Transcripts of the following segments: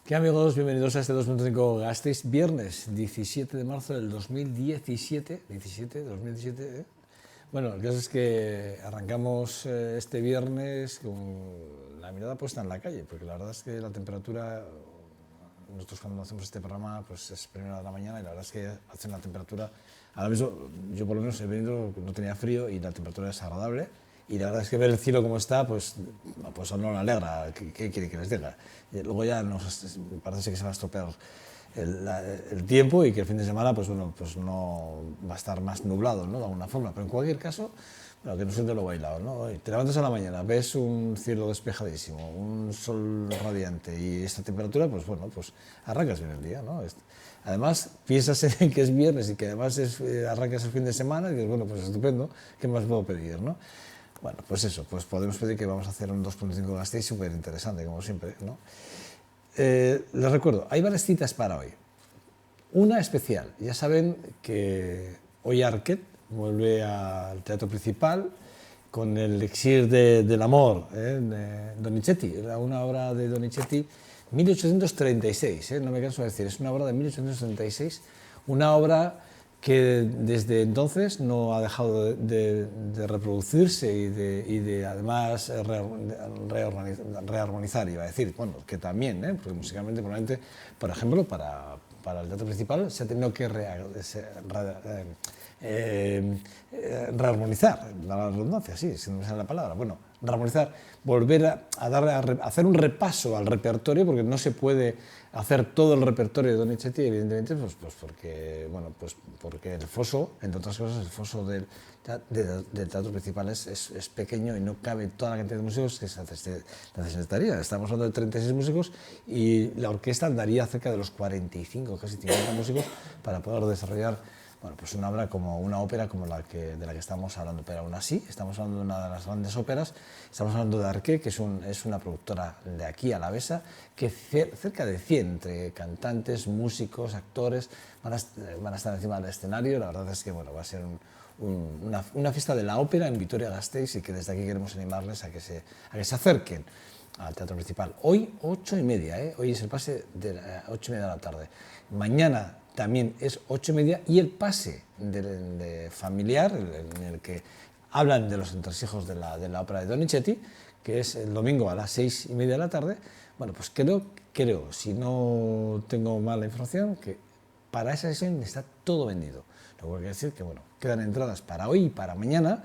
¿Qué amigos? Bienvenidos a este 2.5 Gasteiz, viernes 17 de marzo del 2017. 2017, ¿eh? Bueno, el caso es que arrancamos este viernes con la mirada puesta en la calle, porque la verdad es que la temperatura, nosotros cuando hacemos este programa, pues es primera de la mañana y la verdad es que hace una temperatura, ahora mismo yo por lo menos he venido, no tenía frío y la temperatura es agradable. Y la verdad es que ver el cielo como está, pues no me alegra. ¿Qué quiere que les diga? Luego ya parece que se va a estropear el tiempo y que el fin de semana pues no va a estar más nublado, ¿no? De alguna forma. Pero en cualquier caso, bueno, que no siente lo bailado, ¿no? Te levantas a la mañana, ves un cielo despejadísimo, un sol radiante y esta temperatura, pues bueno, pues arrancas bien el día, ¿no? Además, piensas en que es viernes y que además arrancas el fin de semana y dices, bueno, pues estupendo, ¿qué más puedo pedir, no? Bueno, pues eso, pues podemos pedir que vamos a hacer un 2.5 Gasteiz súper interesante, como siempre, ¿no? Les recuerdo, hay varias citas para hoy. Una especial, ya saben que hoy Arquet vuelve al teatro principal con el Elixir del Amor, de Donizetti, era una obra de Donizetti, 1836, no me canso de decir, es una obra de 1836, una obra que desde entonces no ha dejado de reproducirse y de además rearmonizar, iba a decir, bueno, que también, porque musicalmente probablemente, por ejemplo, para el teatro principal se ha tenido que rearmonizar, la redundancia, sí, si no me sale la palabra, bueno, rearmonizar, volver a hacer un repaso al repertorio, porque no se puede hacer todo el repertorio de Donizetti, evidentemente, pues porque el foso, entre otras cosas, el foso del teatro principal es pequeño y no cabe toda la cantidad de músicos que se necesitaría. Estamos hablando de 36 músicos y la orquesta andaría cerca de los 45, casi 50 músicos para poder desarrollar, bueno, pues una obra como una ópera como de la que estamos hablando, pero aún así estamos hablando de una de las grandes óperas, estamos hablando de Arquet, que es una productora de aquí alavesa, que cerca de 100 entre cantantes, músicos, actores van a estar encima del escenario. La verdad es que bueno, va a ser una fiesta de la ópera en Vitoria-Gasteiz y que desde aquí queremos animarles a que se acerquen al teatro principal. Hoy 8:30, hoy es el pase de 8:30 de la tarde. Mañana también es 8:30 y el pase de familiar, en el que hablan de los entresijos de la ópera de Donizetti, que es el domingo a las 6:30 de la tarde. Bueno, pues creo, si no tengo mala información, que para esa sesión está todo vendido. Lo que quiere decir que, bueno, quedan entradas para hoy y para mañana.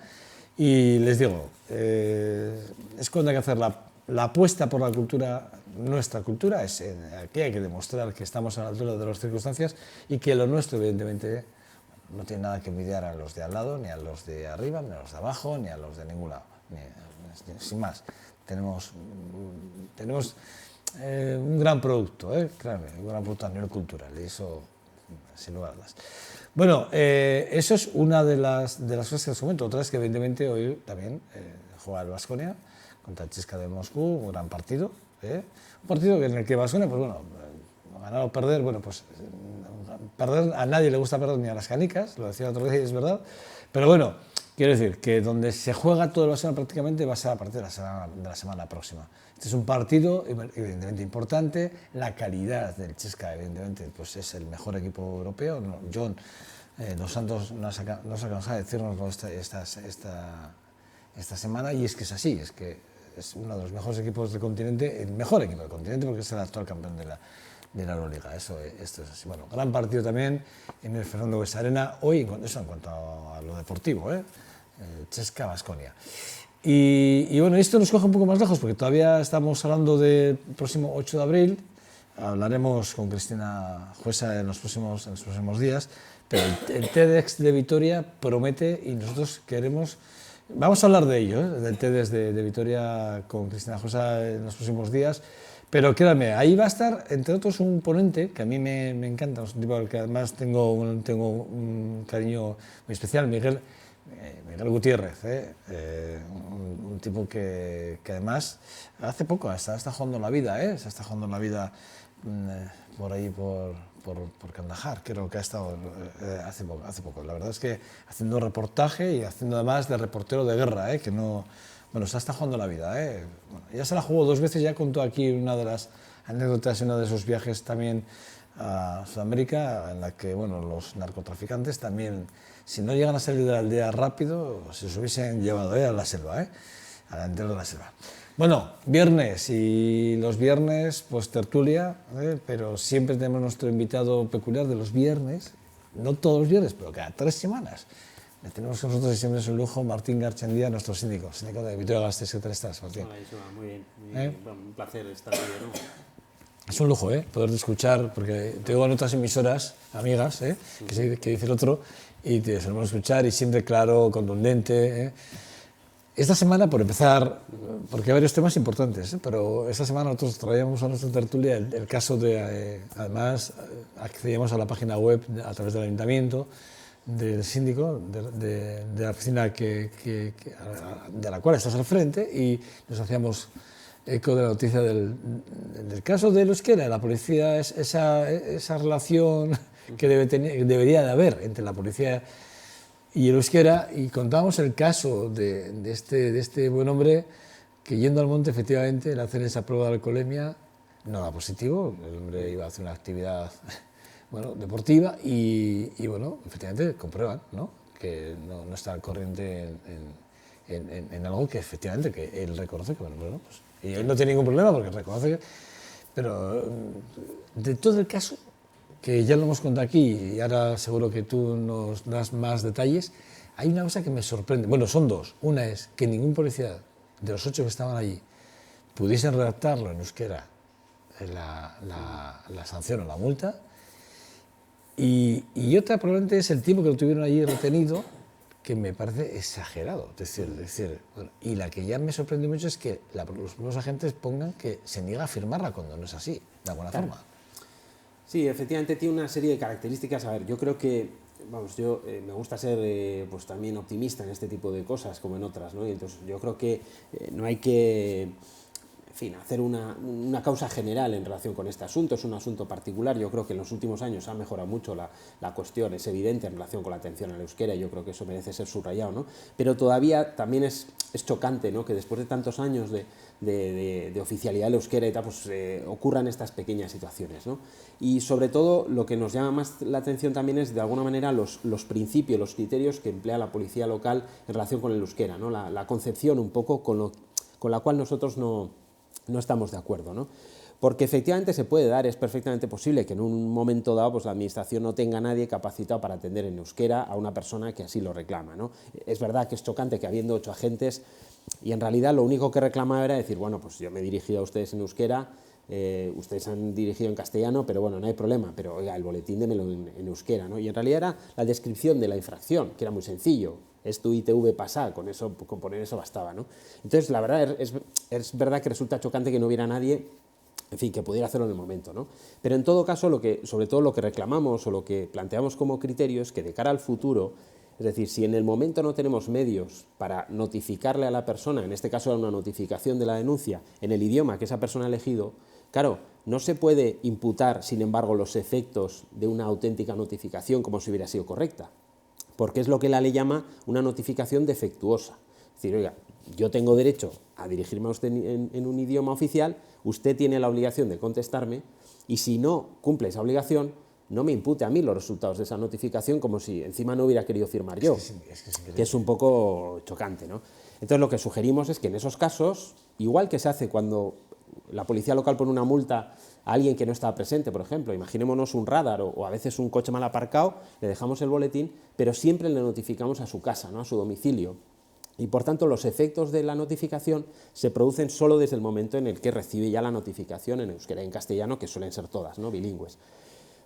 Y les digo, es cuando hay que hacer la apuesta por la cultura. Nuestra cultura aquí hay que demostrar que estamos a la altura de las circunstancias y que lo nuestro, evidentemente, no tiene nada que envidiar a los de al lado, ni a los de arriba, ni a los de abajo, ni a los de ningún lado. Sin más, tenemos un gran producto, claro, un gran producto a nivel cultural, y eso, sin lugar a dudas. Bueno, eso es una de las cosas que os comento. Otra es que, evidentemente, hoy también juega el Baskonia contra el CSKA de Moscú, un gran partido. Un partido en el que Baskonia, pues bueno, ganar o perder, bueno, pues perder, a nadie le gusta perder, ni a las canicas, lo decía el otro día y es verdad, pero bueno, quiero decir que donde se juega todo el Baskonia prácticamente va a ser a partir de la semana próxima. Este es un partido evidentemente importante, la calidad del CSKA evidentemente pues es el mejor equipo europeo. John Dos Santos no se ha cansado de decirnos esta semana, y es que es así, es que es uno de los mejores equipos del continente, el mejor equipo del continente, porque es el actual campeón de la Euroliga. Esto es así. Bueno, gran partido también en el Fernando Buesa-Arena hoy, en cuanto a lo deportivo, CSKA Baskonia. Y bueno, esto nos coge un poco más lejos, porque todavía estamos hablando del próximo 8 de abril, hablaremos con Cristina Jueza en los próximos días, pero el TEDx de Vitoria promete y nosotros queremos. Vamos a hablar de ello, del TEDx de Vitoria con Cristina Jueza en los próximos días, pero créanme, ahí va a estar, entre otros, un ponente que a mí me encanta, un tipo al que además tengo un cariño muy especial, Miguel Gutiérrez, un tipo que además hace poco está jugando la vida, se está jugando la vida por ahí, por Kandahar, creo que ha estado hace poco. La verdad es que haciendo reportaje y haciendo además de reportero de guerra, que no, bueno, se está jugando la vida. Bueno, ya se la jugó 2 veces, ya contó aquí una de las anécdotas en uno de esos viajes también a Sudamérica, en la que bueno, los narcotraficantes también, si no llegan a salir de la aldea rápido, se los hubiesen llevado a la selva, al interior de la selva. Bueno, viernes, y los viernes pues tertulia, pero siempre tenemos nuestro invitado peculiar de los viernes, no todos los viernes, pero cada 3 semanas. Le tenemos con nosotros y siempre es un lujo Martín Garchendía, nuestro síndico de Vitoria-Gasteiz. ¿Qué tal estás, Martín? Hola, Isma, muy bien. Bueno, un placer estar aquí de nuevo. Es un lujo, poderte escuchar, porque te oigo en otras emisoras, amigas, que dice el otro, y te solemos escuchar, y siempre claro, contundente. Esta semana, por empezar, porque hay varios temas importantes, pero esta semana nosotros traíamos a nuestra tertulia el caso de, además, accedíamos a la página web a través del ayuntamiento, del síndico, de la oficina de la cual estás al frente, y nos hacíamos eco de la noticia del caso del euskera. La policía, esa relación que debería de haber entre la policía y el euskera, y contábamos el caso de este buen hombre que, yendo al monte, efectivamente, le hacen esa prueba de alcoholemia, no da positivo, el hombre iba a hacer una actividad deportiva y bueno, efectivamente comprueban, ¿no?, que no está al corriente en algo que efectivamente que él reconoce que, bueno, pues, y él no tiene ningún problema porque reconoce pero de todo el caso, que ya lo hemos contado aquí y ahora seguro que tú nos das más detalles, hay una cosa que me sorprende. Bueno, son dos. Una es que ningún policía de los 8 que estaban allí pudiesen redactarlo en euskera, la sanción o la multa, y otra probablemente es el tiempo que lo tuvieron allí retenido, que me parece exagerado. Es decir, bueno, y la que ya me sorprende mucho es que los propios agentes pongan que se niega a firmarla cuando no es así, de alguna forma. Sí, efectivamente tiene una serie de características. A ver, yo creo que, me gusta ser pues también optimista en este tipo de cosas como en otras, ¿no? Y entonces yo creo que no hay que, en fin, hacer una causa general en relación con este asunto. Es un asunto particular. Yo creo que en los últimos años ha mejorado mucho la cuestión, es evidente, en relación con la atención al euskera, y yo creo que eso merece ser subrayado, ¿no? Pero todavía también es chocante, ¿no?, que después de tantos años de oficialidad del euskera y tal, pues ocurran estas pequeñas situaciones, ¿no? Y sobre todo lo que nos llama más la atención también es, de alguna manera, los principios, los criterios que emplea la policía local en relación con el euskera, ¿no? La concepción un poco con la cual nosotros no estamos de acuerdo, ¿no? Porque efectivamente se puede dar, es perfectamente posible que en un momento dado pues la administración no tenga a nadie capacitado para atender en euskera a una persona que así lo reclama, ¿no? Es verdad que es chocante que, habiendo 8 agentes, y en realidad lo único que reclamaba era decir, bueno, pues yo me he dirigido a ustedes en euskera, ustedes han dirigido en castellano, pero bueno, no hay problema, pero oiga, el boletín démelo en euskera, ¿no? Y en realidad era la descripción de la infracción, que era muy sencillo. Es tu ITV pasar, con poner eso bastaba, ¿no? Entonces, la verdad, es verdad que resulta chocante que no hubiera nadie, en fin, que pudiera hacerlo en el momento, ¿no? Pero en todo caso, sobre todo lo que reclamamos o lo que planteamos como criterio es que, de cara al futuro, es decir, si en el momento no tenemos medios para notificarle a la persona, en este caso era una notificación de la denuncia, en el idioma que esa persona ha elegido, claro, no se puede imputar, sin embargo, los efectos de una auténtica notificación como si hubiera sido correcta, porque es lo que la ley llama una notificación defectuosa. Es decir, oiga, yo tengo derecho a dirigirme a usted en un idioma oficial, usted tiene la obligación de contestarme, y si no cumple esa obligación, no me impute a mí los resultados de esa notificación como si encima no hubiera querido firmar yo, que es un poco chocante, ¿no? Entonces lo que sugerimos es que en esos casos, igual que se hace cuando la policía local pone una multa a alguien que no estaba presente, por ejemplo, imaginémonos un radar o a veces un coche mal aparcado, le dejamos el boletín, pero siempre le notificamos a su casa, ¿no?, a su domicilio. Y por tanto los efectos de la notificación se producen solo desde el momento en el que recibe ya la notificación en euskera y en castellano, que suelen ser todas, ¿no?, bilingües.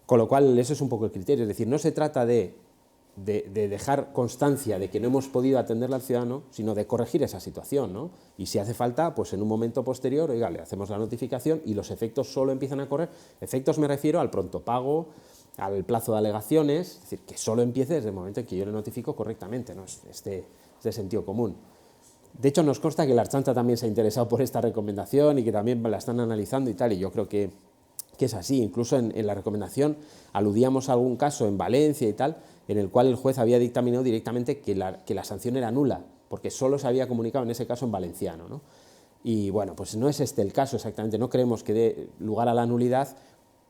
Con lo cual, eso es un poco el criterio, es decir, no se trata de dejar constancia de que no hemos podido atenderle al ciudadano, sino de corregir esa situación, ¿no? Y si hace falta, pues en un momento posterior, oiga, le hacemos la notificación y los efectos solo empiezan a correr. Efectos me refiero al pronto pago, al plazo de alegaciones, es decir, que solo empiece desde el momento en que yo le notifico correctamente, ¿no? Es de sentido común. De hecho, nos consta que la Ertzaintza también se ha interesado por esta recomendación y que también la están analizando y tal, y yo creo que es así. Incluso en la recomendación aludíamos a algún caso en Valencia y tal, en el cual el juez había dictaminado directamente que la sanción era nula, porque solo se había comunicado en ese caso en valenciano, ¿no? Y bueno, pues no es este el caso exactamente, no creemos que dé lugar a la nulidad,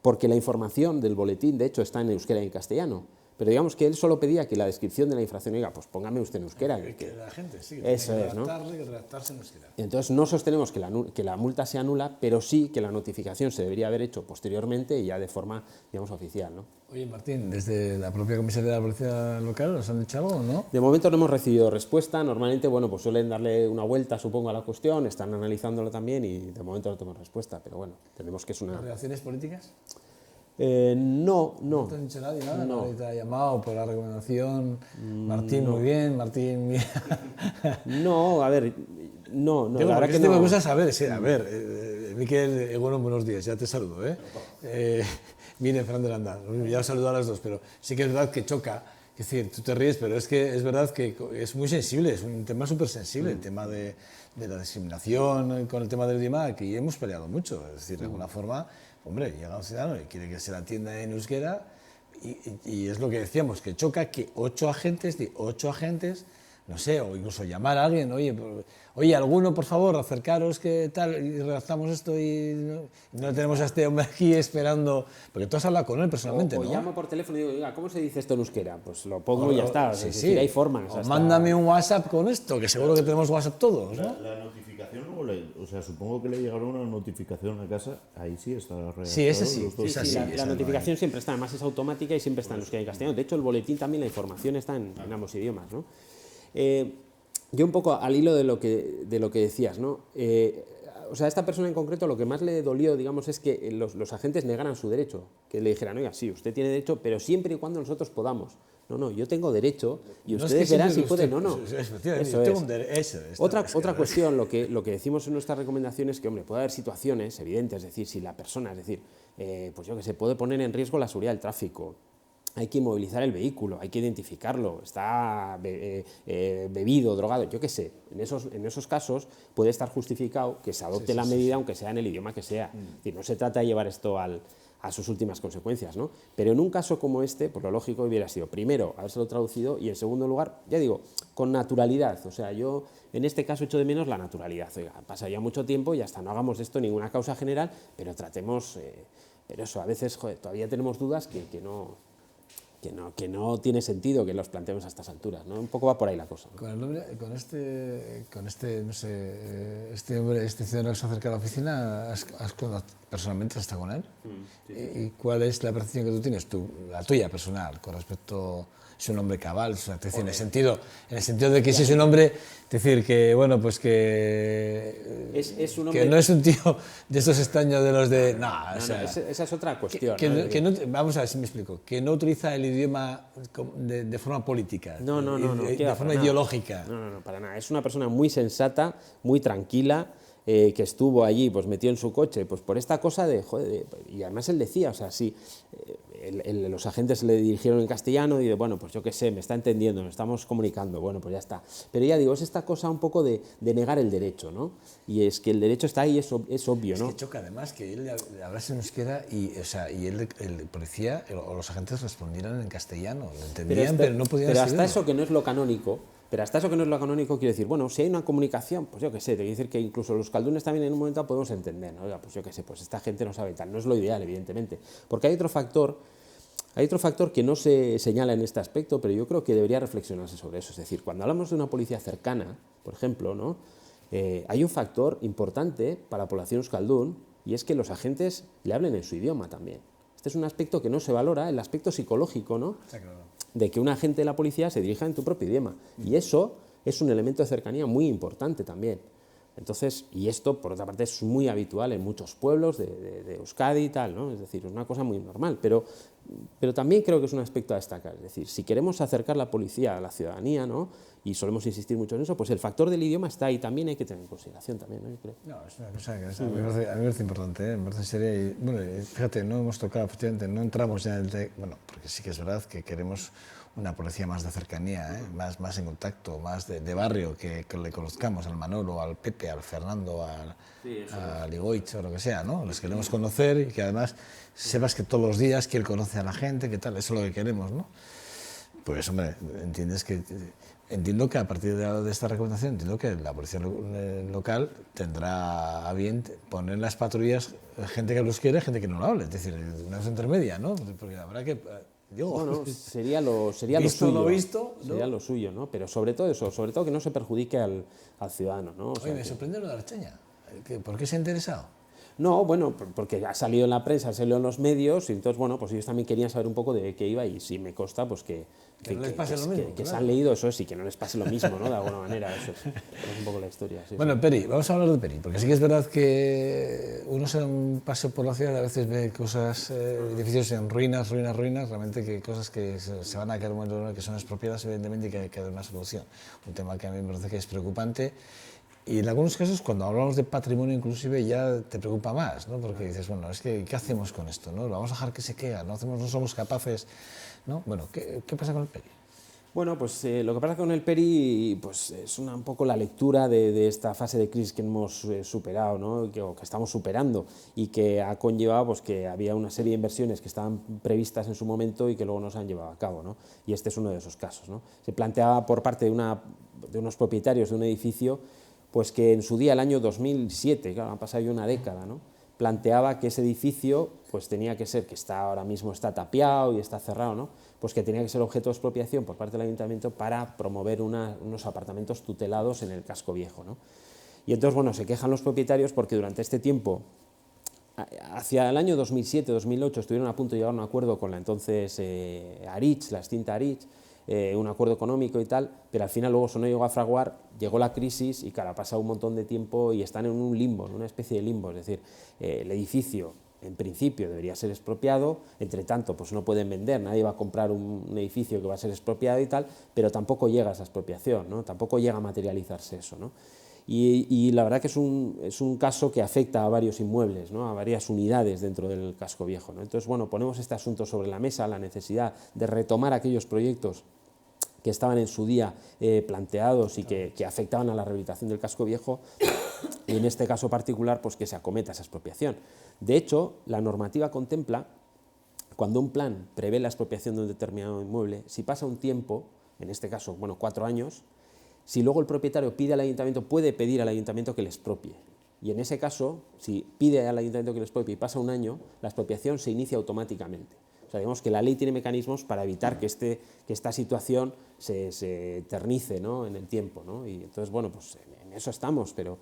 porque la información del boletín, de hecho, está en euskera y en castellano. Pero digamos que él solo pedía que la descripción de la infracción, oiga, pues póngame usted en euskera. Que la gente, sí, eso tiene es, ¿no? que redactarse en euskera. Entonces no sostenemos que la multa sea nula, pero sí que la notificación se debería haber hecho posteriormente y ya de forma, digamos, oficial, ¿no? Oye, Martín, desde la propia comisaría de la policía local, ¿os han dicho algo o no? De momento no hemos recibido respuesta. Normalmente, bueno, pues suelen darle una vuelta, supongo, a la cuestión, están analizándolo también y de momento no tenemos respuesta, pero bueno, entendemos que es una... ¿Reacciones políticas? No. ¿No te han dicho nadie nada? No. ¿Nadie te ha llamado por la recomendación? Martín, muy bien, Martín, bien. No, a ver, no, Digo, la verdad que este tipo de no. cosas, a ver, Miquel, bueno, buenos días, ya te saludo, viene Fernando Landa, ya os saludo a las dos, pero sí que es verdad que choca, es decir, tú te ríes, pero es que es verdad que es muy sensible, es un tema súper sensible, el tema de la discriminación con el tema del idioma, aquí hemos peleado mucho, es decir, de alguna forma, hombre, llega un ciudadano y quiere que se la atienda en euskera, y es lo que decíamos, que choca que 8 agentes, no sé, o incluso llamar a alguien, oye, alguno, por favor, acercaros, que tal, y redactamos esto y no tenemos a este hombre aquí esperando, porque tú has hablado con él personalmente, o ¿no? llamo por teléfono y digo, oiga, ¿cómo se dice esto en euskera? Pues lo pongo y ya está, Sí, es sí. decir, hay formas. O hasta... mándame un WhatsApp con esto, que seguro que tenemos WhatsApp todos, ¿no? La notificación, o sea, supongo que le llegará una notificación a casa, ahí sí está redactado. Sí, ese sí. Los dos. Esa Sí, sí, la esa no notificación hay. siempre está, además es automática y siempre está en euskera y castellano. De hecho, el boletín también, la información está en ambos idiomas, ¿no? Yo un poco al hilo de lo que decías, ¿no? O sea, a esta persona en concreto lo que más le dolió, digamos, es que los agentes negaran su derecho, que le dijeran, oiga, sí, usted tiene derecho, pero siempre y cuando nosotros podamos. No, yo tengo derecho y No es ustedes que verán si siempre pueden o no. Efectivamente, Eso yo tengo es. un derecho. Otra cuestión, lo que decimos en nuestras recomendaciones, que, hombre, puede haber situaciones evidentes, es decir, si la persona, es decir, pues yo que sé, puede poner en riesgo la seguridad del tráfico, hay que inmovilizar el vehículo, hay que identificarlo, está bebido, drogado, yo qué sé. En esos casos puede estar justificado que se adopte la medida, aunque sea en el idioma que sea. Es decir, no se trata de llevar esto a sus últimas consecuencias, ¿no? Pero en un caso como este, pues lo lógico hubiera sido, primero, habérselo traducido y, en segundo lugar, ya digo, con naturalidad. O sea, yo en este caso echo de menos la naturalidad. Oiga, pasa ya mucho tiempo y hasta no hagamos de esto ninguna causa general, pero tratemos... pero eso, a veces, joder, todavía tenemos dudas que no tiene sentido que los planteemos a estas alturas, ¿no? Un poco va por ahí la cosa, ¿no? Con este, no sé, este hombre, este ciudadano que se acerca a la oficina, ¿personalmente has estado con él? Sí. ¿Y cuál es la percepción que tú tienes, la tuya personal, con respecto... Es un hombre cabal, o sea, en el sentido de que si es un hombre, es decir, que bueno, pues que es un hombre, que no es un tío de estos extraños de los de esa es otra cuestión. Vamos a ver si me explico, que no utiliza el idioma de forma política, No, de forma ideológica. No, para nada. Es una persona muy sensata, muy tranquila, que estuvo allí, pues metió en su coche, pues por esta cosa y además él decía, o sea, sí, los agentes le dirigieron en castellano y bueno, pues yo qué sé, me está entendiendo, nos estamos comunicando, bueno, pues ya está. Pero ya digo, es esta cosa un poco de negar el derecho, ¿no? Y es que el derecho está ahí, es obvio, ¿no? Es que choca además que él le hablase en euskera y el policía o los agentes respondieran en castellano, lo entendían, pero no podían Pero hasta seguirlo. eso que no es lo canónico. Pero hasta eso que no es lo canónico, quiero decir, bueno, si hay una comunicación, pues yo qué sé, te quiero decir que incluso los caldunes también en un momento podemos entender, ¿no? Oiga, pues yo qué sé, pues esta gente no sabe tal, no es lo ideal, evidentemente. Porque hay otro factor que no se señala en este aspecto, pero yo creo que debería reflexionarse sobre eso. Es decir, cuando hablamos de una policía cercana, por ejemplo, ¿no? Hay un factor importante para la población euskaldun y es que los agentes le hablen en su idioma también. Este es un aspecto que no se valora, el aspecto psicológico, ¿no? Está claro. De que un agente de la policía se dirija en tu propio idioma. Y eso es un elemento de cercanía muy importante también. Entonces, y esto, por otra parte, es muy habitual en muchos pueblos de Euskadi y tal, ¿no? Es decir, es una cosa muy normal, pero también creo que es un aspecto a destacar. Es decir, si queremos acercar la policía a la ciudadanía, ¿no? Y solemos insistir mucho en eso, pues el factor del idioma está ahí también, hay que tener en consideración también, ¿no? Yo creo. No, es una cosa que a mí me parece importante, me parece seria. Y, bueno, fíjate, no hemos tocado, efectivamente, no entramos ya en el... Bueno, porque sí que es verdad que queremos una policía más de cercanía, más en contacto, más de barrio, que le conozcamos al Manolo, al Pepe, al Fernando, al Igoitz o lo que sea, ¿no? Los queremos conocer y que además sepas que todos los días que él conoce a la gente, que tal, eso es lo que queremos, ¿no? Pues hombre, entiendes que entiendo que a partir de esta recomendación, entiendo que la policía local tendrá a bien poner en las patrullas gente que los quiere, gente que no lo hable, es decir, una cosa intermedia, ¿no? Porque habrá que... Digo, Bueno, sería lo visto suyo. lo visto, ¿no? Sería lo suyo, ¿no? Pero sobre todo eso, sobre todo que no se perjudique al ciudadano, ¿no? O sea, Oye, me sorprende lo de Archaña. ¿Por qué se ha interesado? no, bueno, porque ha salido en la prensa, ha salido en los medios, y entonces, bueno, pues ellos también querían saber un poco de qué iba, y sí me consta, pues que no les pase lo mismo, que claro. se han leído eso, y que no les pase lo mismo, ¿no? De alguna manera, eso es un poco la historia. Sí, Bueno, Peri, vamos a hablar de Peri, porque sí que es verdad que uno se da un paseo por la ciudad y a veces ve cosas, edificios en ruinas, realmente que cosas que se van a caer un momento dado, que son expropiadas, evidentemente, y que hay que dar una solución. Un tema que a mí me parece que es preocupante. Y en algunos casos, cuando hablamos de patrimonio, inclusive ya te preocupa más, ¿no? Porque dices, bueno, es que ¿qué hacemos con esto? ¿No? ¿Lo vamos a dejar que se quede? ¿No somos capaces? ¿No? Bueno, ¿qué pasa con el Peri? Bueno, pues lo que pasa con el Peri pues, es un poco la lectura de esta fase de crisis que hemos superado, ¿no? o que estamos superando, y que ha conllevado pues, que había una serie de inversiones que estaban previstas en su momento y que luego no se han llevado a cabo, ¿no? Y este es uno de esos casos, ¿no? Se planteaba por parte de unos propietarios de un edificio pues que en su día, el año 2007, claro, ha pasado ya una década, ¿no? Planteaba que ese edificio pues tenía que ser, que ahora mismo está tapiado y está cerrado, ¿no? Pues que tenía que ser objeto de expropiación por parte del ayuntamiento para promover unos apartamentos tutelados en el casco viejo, ¿no? Y entonces, bueno, se quejan los propietarios porque durante este tiempo, hacia el año 2007-2008, estuvieron a punto de llegar a un acuerdo con la entonces Aritz, la extinta Aritz, un acuerdo económico y tal, pero al final luego eso no llegó a fraguar, llegó la crisis y claro, ha pasado un montón de tiempo y están en un limbo, en una especie de limbo, es decir, el edificio en principio debería ser expropiado, entre tanto pues no pueden vender, nadie va a comprar un edificio que va a ser expropiado y tal, pero tampoco llega a esa expropiación, ¿no? Tampoco llega a materializarse eso, ¿no? Y la verdad que es un caso que afecta a varios inmuebles, ¿no? A varias unidades dentro del casco viejo, ¿no? Entonces, bueno, ponemos este asunto sobre la mesa, la necesidad de retomar aquellos proyectos que estaban en su día planteados y que afectaban a la rehabilitación del casco viejo, y en este caso particular, pues que se acometa esa expropiación. De hecho, la normativa contempla, cuando un plan prevé la expropiación de un determinado inmueble, si pasa un tiempo, en este caso, bueno, 4 años, si luego el propietario pide al ayuntamiento, puede pedir al ayuntamiento que le expropie. Y en ese caso, si pide al ayuntamiento que le expropie y pasa un año, la expropiación se inicia automáticamente. O sea, digamos que la ley tiene mecanismos para evitar que esta situación se eternice, ¿no? En el tiempo, ¿no? Y entonces, bueno, pues en eso estamos, pero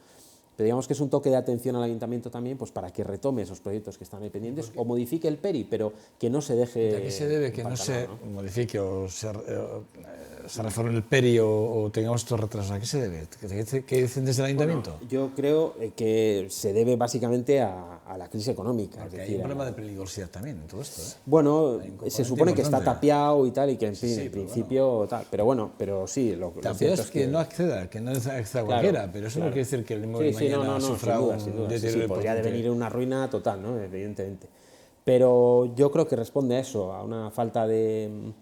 digamos que es un toque de atención al ayuntamiento también, pues para que retome esos proyectos que están ahí pendientes o modifique el PERI, pero que no se deje... ¿De qué se debe que no se modifique o se reforme el PERI o tengamos estos retrasos? ¿A qué se debe? ¿Qué dicen desde el ayuntamiento? Bueno, yo creo que se debe básicamente a la crisis económica. Porque es decir, hay un problema de peligrosidad también en todo esto, ¿eh? Bueno, se supone que está importante. tapiado y tal, y que en fin, Sí, en pero principio tal, pero bueno, pero sí, lo Tapiado cierto es que no acceda cualquiera, pero eso no quiere decir que el inmueble mañana sufra sin un duda. Sí, deterioro podría importante. devenir en una ruina total, ¿no? Evidentemente. Pero yo creo que responde a eso, a una falta de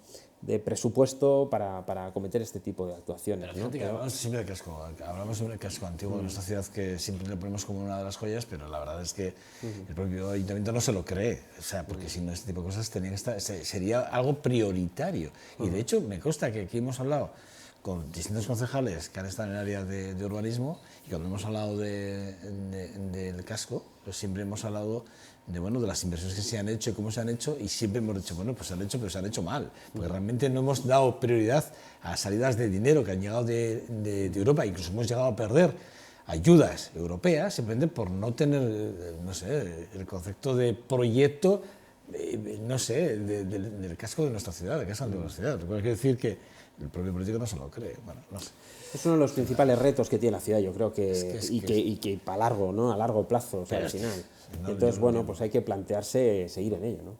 presupuesto para acometer este tipo de actuaciones, ¿no? Fíjate que hablamos siempre del casco, hablamos sobre el casco antiguo de nuestra ciudad, que siempre lo ponemos como una de las joyas, pero la verdad es que el propio ayuntamiento no se lo cree, o sea, porque si no, este tipo de cosas sería algo prioritario. Y de hecho, me consta que aquí hemos hablado con distintos concejales que han estado en el área de urbanismo, y cuando hemos hablado del casco, pues siempre hemos hablado de las inversiones que se han hecho y cómo se han hecho, y siempre hemos dicho, bueno, pues se han hecho, pero se han hecho mal, porque realmente no hemos dado prioridad a salidas de dinero que han llegado de Europa, incluso hemos llegado a perder ayudas europeas simplemente por no tener, no sé, el concepto de proyecto, no sé, del casco de nuestra ciudad, de casa de nuestra ciudad. Lo que quiere decir que el propio político no se lo cree, bueno, no sé. Es uno de los principales retos que tiene la ciudad, yo creo que, y que para largo, ¿no? A largo plazo, o sea, al final. Entonces, bueno, pues hay que plantearse seguir en ello, ¿no?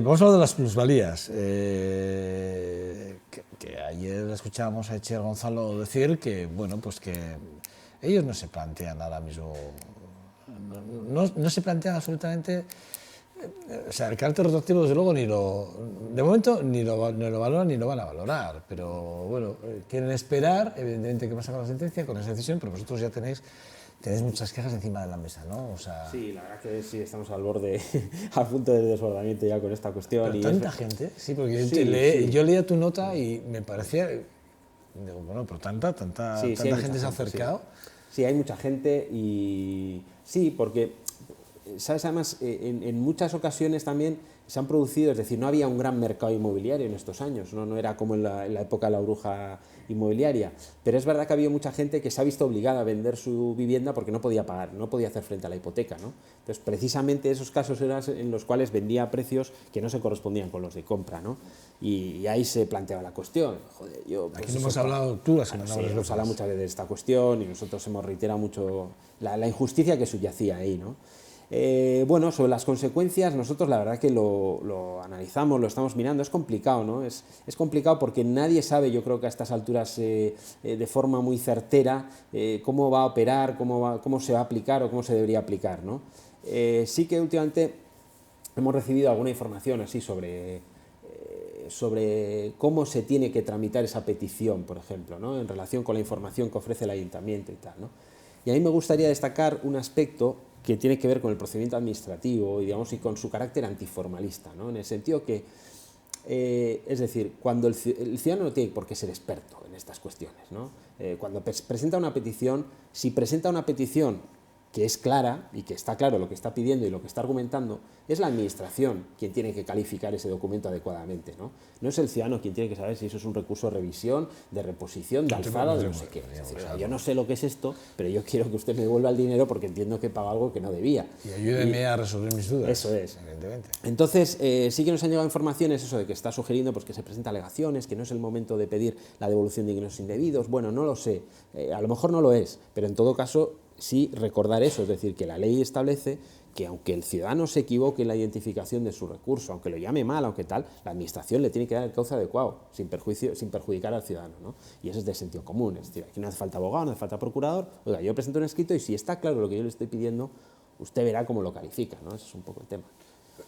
Vamos a hablar de las plusvalías. Que ayer escuchábamos a Echer Gonzalo decir que, bueno, pues que ellos no se plantean ahora mismo, no se plantean absolutamente, o sea, el carácter retroactivo desde luego de momento ni lo valoran ni lo van a valorar, pero bueno, quieren esperar, evidentemente, qué pasa con la sentencia, con esa decisión, pero vosotros ya tenéis muchas quejas encima de la mesa, ¿no? O sea, sí, la verdad que sí, estamos al borde, a punto de desbordamiento ya con esta cuestión. Pero y tanta gente, sí, porque Sí, yo leía tu nota y me parecía Digo, bueno, pero tanta Sí, sí, hay mucha gente se ha gente, acercado. Sí, hay mucha gente y sí, porque, ¿sabes? Además, en muchas ocasiones también se han producido, es decir, no había un gran mercado inmobiliario en estos años, no era como en la época de la burbuja inmobiliaria, pero es verdad que había mucha gente que se ha visto obligada a vender su vivienda porque no podía pagar, no podía hacer frente a la hipoteca, ¿no? Entonces, precisamente esos casos eran en los cuales vendía a precios que no se correspondían con los de compra, ¿no? Y ahí se planteaba la cuestión. Joder, yo, pues Aquí no hemos hablado, tú has comentado sí, hemos hablado muchas veces de esta cuestión y nosotros hemos reiterado mucho la injusticia que subyacía ahí, ¿no? Bueno, sobre las consecuencias, nosotros la verdad que lo analizamos, lo estamos mirando, es complicado, ¿no? Es complicado porque nadie sabe, yo creo que a estas alturas, de forma muy certera, cómo va a operar, cómo se va a aplicar o cómo se debería aplicar, ¿no? Sí que últimamente hemos recibido alguna información así sobre cómo se tiene que tramitar esa petición, por ejemplo, ¿no? En relación con la información que ofrece el ayuntamiento y tal, ¿no? Y a mí me gustaría destacar un aspecto que tiene que ver con el procedimiento administrativo y, digamos, y con su carácter antiformalista, ¿no? En el sentido que, es decir, cuando el ciudadano no tiene por qué ser experto en estas cuestiones, ¿no? Cuando presenta una petición, si presenta una petición que es clara y que está claro lo que está pidiendo y lo que está argumentando, es la administración quien tiene que calificar ese documento adecuadamente, ¿no? No es el ciudadano quien tiene que saber si eso es un recurso de revisión, de reposición, de alzada, de no sé qué. Es decir, yo no sé lo que es esto, pero yo quiero que usted me devuelva el dinero porque entiendo que he pagado algo que no debía. Y ayúdeme a resolver mis dudas. Eso es. Evidentemente. Entonces, sí que nos han llegado informaciones, eso de que está sugiriendo pues, que se presenten alegaciones, que no es el momento de pedir la devolución de ingresos indebidos. Bueno, no lo sé, a lo mejor no lo es, pero en todo caso sí recordar eso, es decir, que la ley establece que aunque el ciudadano se equivoque en la identificación de su recurso, aunque lo llame mal, aunque tal, la administración le tiene que dar el cauce adecuado, sin perjudicar al ciudadano, ¿no? Y eso es de sentido común, es decir, aquí no hace falta abogado, no hace falta procurador, oiga, yo presento un escrito y si está claro lo que yo le estoy pidiendo, usted verá cómo lo califica, ¿no? Ese es un poco el tema.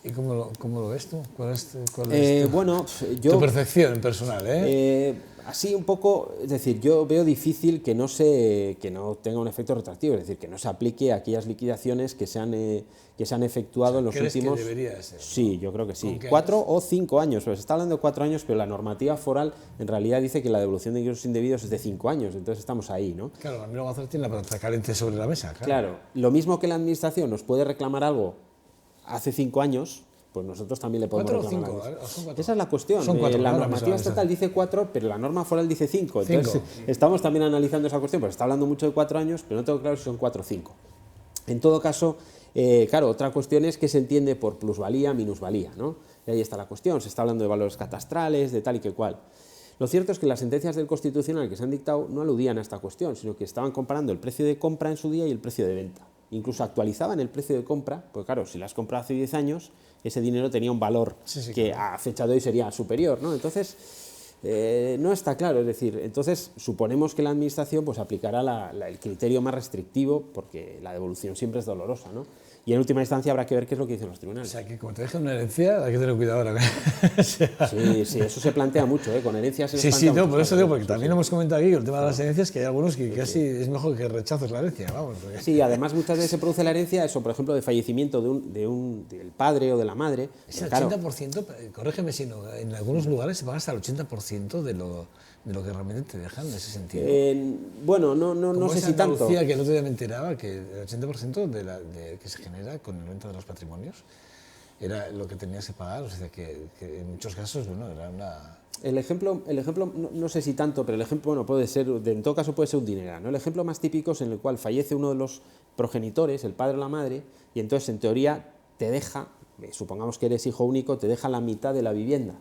¿Y cómo lo ves tú? ¿Cuál es bueno, tu percepción personal? Así un poco, es decir, yo veo difícil que no tenga un efecto retroactivo, es decir, que no se aplique a aquellas liquidaciones que se han efectuado en los últimos... ¿Crees que debería ser? Sí, yo creo que sí. 4 o 5 años, pues se está hablando de 4 años, pero la normativa foral en realidad dice que la devolución de ingresos indebidos es de 5 años, entonces estamos ahí, ¿no? Claro, Ramiro González tiene la patata caliente sobre la mesa. Claro, lo mismo que la administración nos puede reclamar algo hace 5 años, pues nosotros también le podemos reclamar algo. Esa es la cuestión. Son 4, la normativa estatal dice 4, pero la norma foral dice 5. Entonces, estamos también analizando esa cuestión, porque está hablando mucho de 4 años, pero no tengo claro si son 4 o 5. En todo caso, claro, otra cuestión es que se entiende por plusvalía, minusvalía, ¿no? Y ahí está la cuestión. Se está hablando de valores catastrales, de tal y que cual. Lo cierto es que las sentencias del Constitucional que se han dictado no aludían a esta cuestión, sino que estaban comparando el precio de compra en su día y el precio de venta. Incluso actualizaban el precio de compra, porque claro, si la has comprado hace 10 años, ese dinero tenía un valor que claro, a fecha de hoy sería superior, ¿no? Entonces, no está claro, es decir, entonces suponemos que la administración pues aplicará el criterio más restrictivo, porque la devolución siempre es dolorosa, ¿no? Y en última instancia habrá que ver qué es lo que dicen los tribunales. O sea, que como te dejan una herencia, hay que tener cuidado ahora. Sí, eso se plantea mucho, con herencias se plantea mucho. Por eso digo, porque también hemos comentado aquí el tema de las herencias, que hay algunos que casi es mejor que rechaces la herencia, vamos. Porque... Sí, además muchas veces se produce la herencia, eso, por ejemplo, de fallecimiento del padre o de la madre. Es el 80%, corrígeme si no, en algunos lugares se paga hasta el 80% de lo que realmente te dejan en ese sentido. Bueno, no sé si tanto. Que el otro día me enteraba que el 80% que se genera con el renta de los patrimonios era lo que tenías que pagar, o sea que en muchos casos, bueno, era una... El ejemplo no sé si tanto, pero el ejemplo, bueno, puede ser, en todo caso puede ser un dineral, ¿no? El ejemplo más típico es en el cual fallece uno de los progenitores, el padre o la madre, y entonces en teoría te deja, supongamos que eres hijo único, te deja la mitad de la vivienda.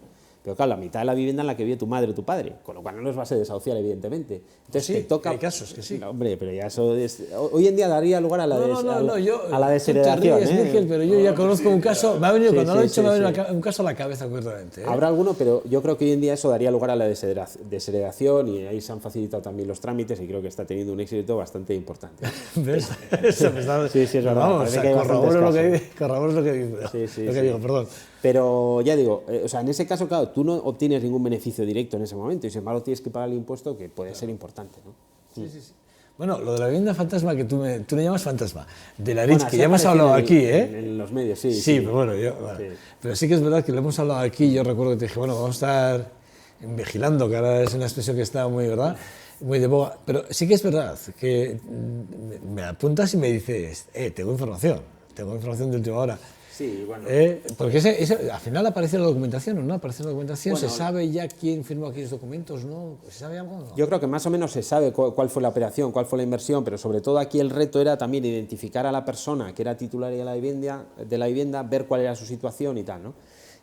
Pero claro, la mitad de la vivienda en la que vive tu madre o tu padre, con lo cual no los vas a desahuciar, evidentemente. Entonces sí, te toca... hay casos que sí. No, hombre, pero ya eso es... Hoy en día daría lugar a la desheredación. Tú te ríes, Miguel, pero yo ya conozco un caso, me ha venido, cuando lo he dicho, me ha venido un caso a la cabeza concretamente. Habrá alguno, pero yo creo que hoy en día eso daría lugar a la desheredación y ahí se han facilitado también los trámites y creo que está teniendo un éxito bastante importante. ¿Ves? Eso me está... Sí, es verdad. Vamos, corroboro lo que digo, perdón. Pero ya digo, o sea, en ese caso, claro, tú no obtienes ningún beneficio directo en ese momento y sin embargo tienes que pagar el impuesto que puede ser importante, ¿no? Sí. Bueno, lo de la vivienda fantasma, que tú le llamas fantasma, de la RICH, que ya hemos hablado aquí, En los medios, sí. Sí, pero bueno, pero sí que es verdad que lo hemos hablado aquí, yo recuerdo que te dije, bueno, vamos a estar vigilando, que ahora es una expresión que está muy, ¿verdad? Muy de boga. Pero sí que es verdad que me apuntas y me dices, tengo información de última hora. Sí, bueno. Porque al final aparece la documentación, ¿o no? Aparece la documentación, Bueno, ¿se sabe ya quién firmó aquellos documentos? ¿No? ¿Se sabe algo? ¿No? Yo creo que más o menos se sabe cuál fue la operación, cuál fue la inversión, pero sobre todo aquí el reto era también identificar a la persona que era titularia de la vivienda, ver cuál era su situación y tal, ¿no?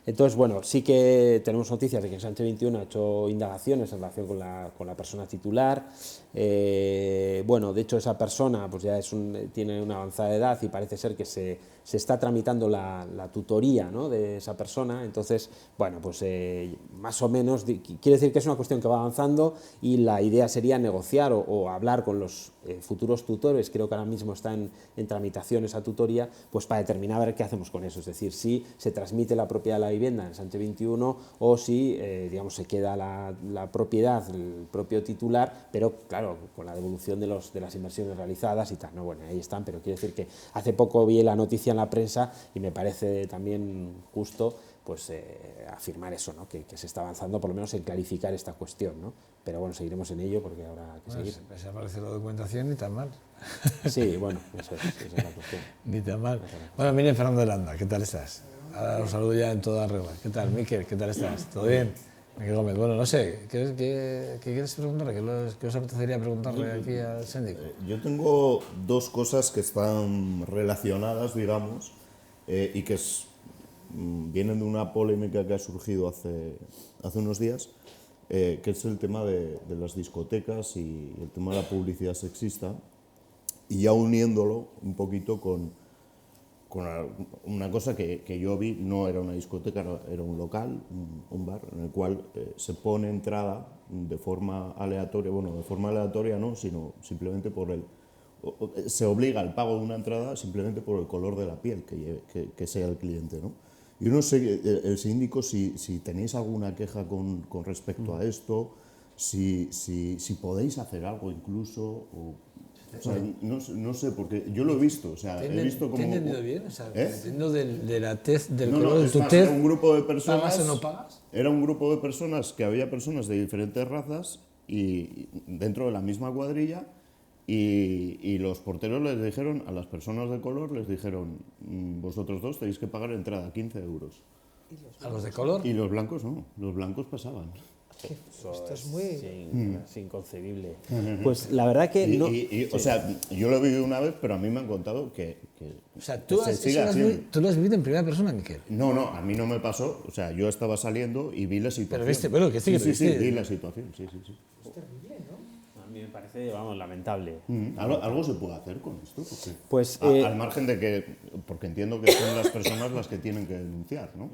Entonces, bueno, sí que tenemos noticias de que Sánchez 21 ha hecho indagaciones en relación con la persona titular. Bueno, de hecho esa persona pues ya tiene una avanzada edad y parece ser que se está tramitando la tutoría, ¿no?, de esa persona. Entonces, bueno, pues más o menos quiere decir que es una cuestión que va avanzando y la idea sería negociar o hablar con los futuros tutores. Creo que ahora mismo está en tramitación esa tutoría, pues para determinar a ver qué hacemos con eso, es decir, si se transmite la propiedad de la vivienda en Sánchez 21 o si, digamos, se queda la propiedad, el propio titular, pero claro, con la devolución de las inversiones realizadas y tal, ¿no? Bueno, ahí están, pero quiero decir que hace poco vi la noticia en la prensa y me parece también justo pues afirmar eso, ¿no?, que se está avanzando por lo menos en clarificar esta cuestión, ¿no? Pero bueno, seguiremos en ello porque habrá que seguir. Se aparece la documentación, ni tan mal. Sí, bueno, esa es la cuestión. Ni tan mal. Bueno, miren, Fernando de Landa, ¿qué tal estás? Ahora os saludo ya en toda regla. ¿Qué tal, Miquel? ¿Qué tal estás? ¿Todo bien? Miquel Gómez, bueno, no sé, ¿qué quieres preguntarle? ¿Qué os apetecería preguntarle aquí al síndico? Yo tengo dos cosas que están relacionadas, digamos, y que vienen de una polémica que ha surgido hace unos días, que es el tema de las discotecas y el tema de la publicidad sexista, y ya uniéndolo un poquito con una cosa que yo vi. No era una discoteca, era un local, un bar, en el cual se pone entrada de forma aleatoria, bueno, de forma aleatoria no, sino simplemente se obliga al pago de una entrada simplemente por el color de la piel que sea el cliente, ¿no? Yo no sé, el síndico, si tenéis alguna queja con respecto a esto, si podéis hacer algo incluso, o sea, no sé, porque yo lo he visto, o sea, he visto como... ¿Te he entendido bien? O sea, dependiendo de la tez, del No, color de tu más, tez, era un grupo de personas, ¿pagas o no pagas? era un grupo de personas que había personas de diferentes razas y dentro de la misma cuadrilla, y los porteros les dijeron, a las personas de color les dijeron, vosotros dos tenéis que pagar entrada, 15 euros. ¿A los de color? Y los blancos no, los blancos pasaban. Esto es muy... Es inconcebible. Pues la verdad que no... O sea, yo lo he vivido una vez, pero a mí me han contado que O sea, ¿tú se sigue haciendo. lo has vivido en primera persona, Miquel? No, a mí no me pasó. O sea, yo estaba saliendo y vi la situación. Pero viste, bueno, que sí, sí, vi la situación, sí. A mí me parece, vamos, lamentable. ¿Algo se puede hacer con esto? Porque, Pues, al margen de que, porque entiendo que son las personas las que tienen que denunciar, ¿no?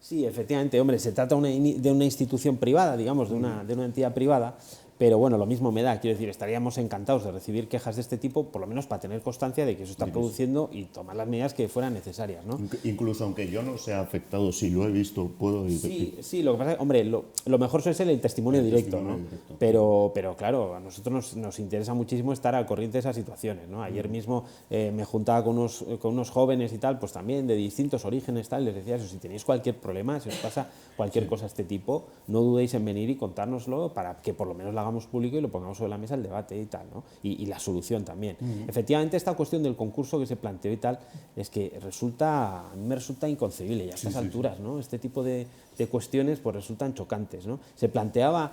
Sí, efectivamente, hombre, se trata de una institución privada, digamos, de una entidad privada, pero bueno, lo mismo me da, quiero decir, estaríamos encantados de recibir quejas de este tipo, por lo menos para tener constancia de que eso está produciendo y tomar las medidas que fueran necesarias, ¿no? Incluso aunque yo no sea afectado, si lo he visto, puedo decir. Sí, lo que pasa es que, hombre, lo mejor suele ser el testimonio directo, ¿no? Pero claro, a nosotros nos interesa muchísimo estar al corriente de esas situaciones, ¿no? Ayer mismo me juntaba con unos jóvenes y tal, pues también de distintos orígenes, tal, les decía eso, si tenéis cualquier problema, si os pasa cualquier cosa de este tipo, no dudéis en venir y contárnoslo para que por lo menos lo hagamos público y lo pongamos sobre la mesa el debate y tal, ¿no? Y la solución también. Efectivamente, esta cuestión del concurso que se planteó y tal, es que a mí me resulta inconcebible ya a estas alturas, ¿no? Este tipo de cuestiones pues resultan chocantes, ¿no? Se planteaba...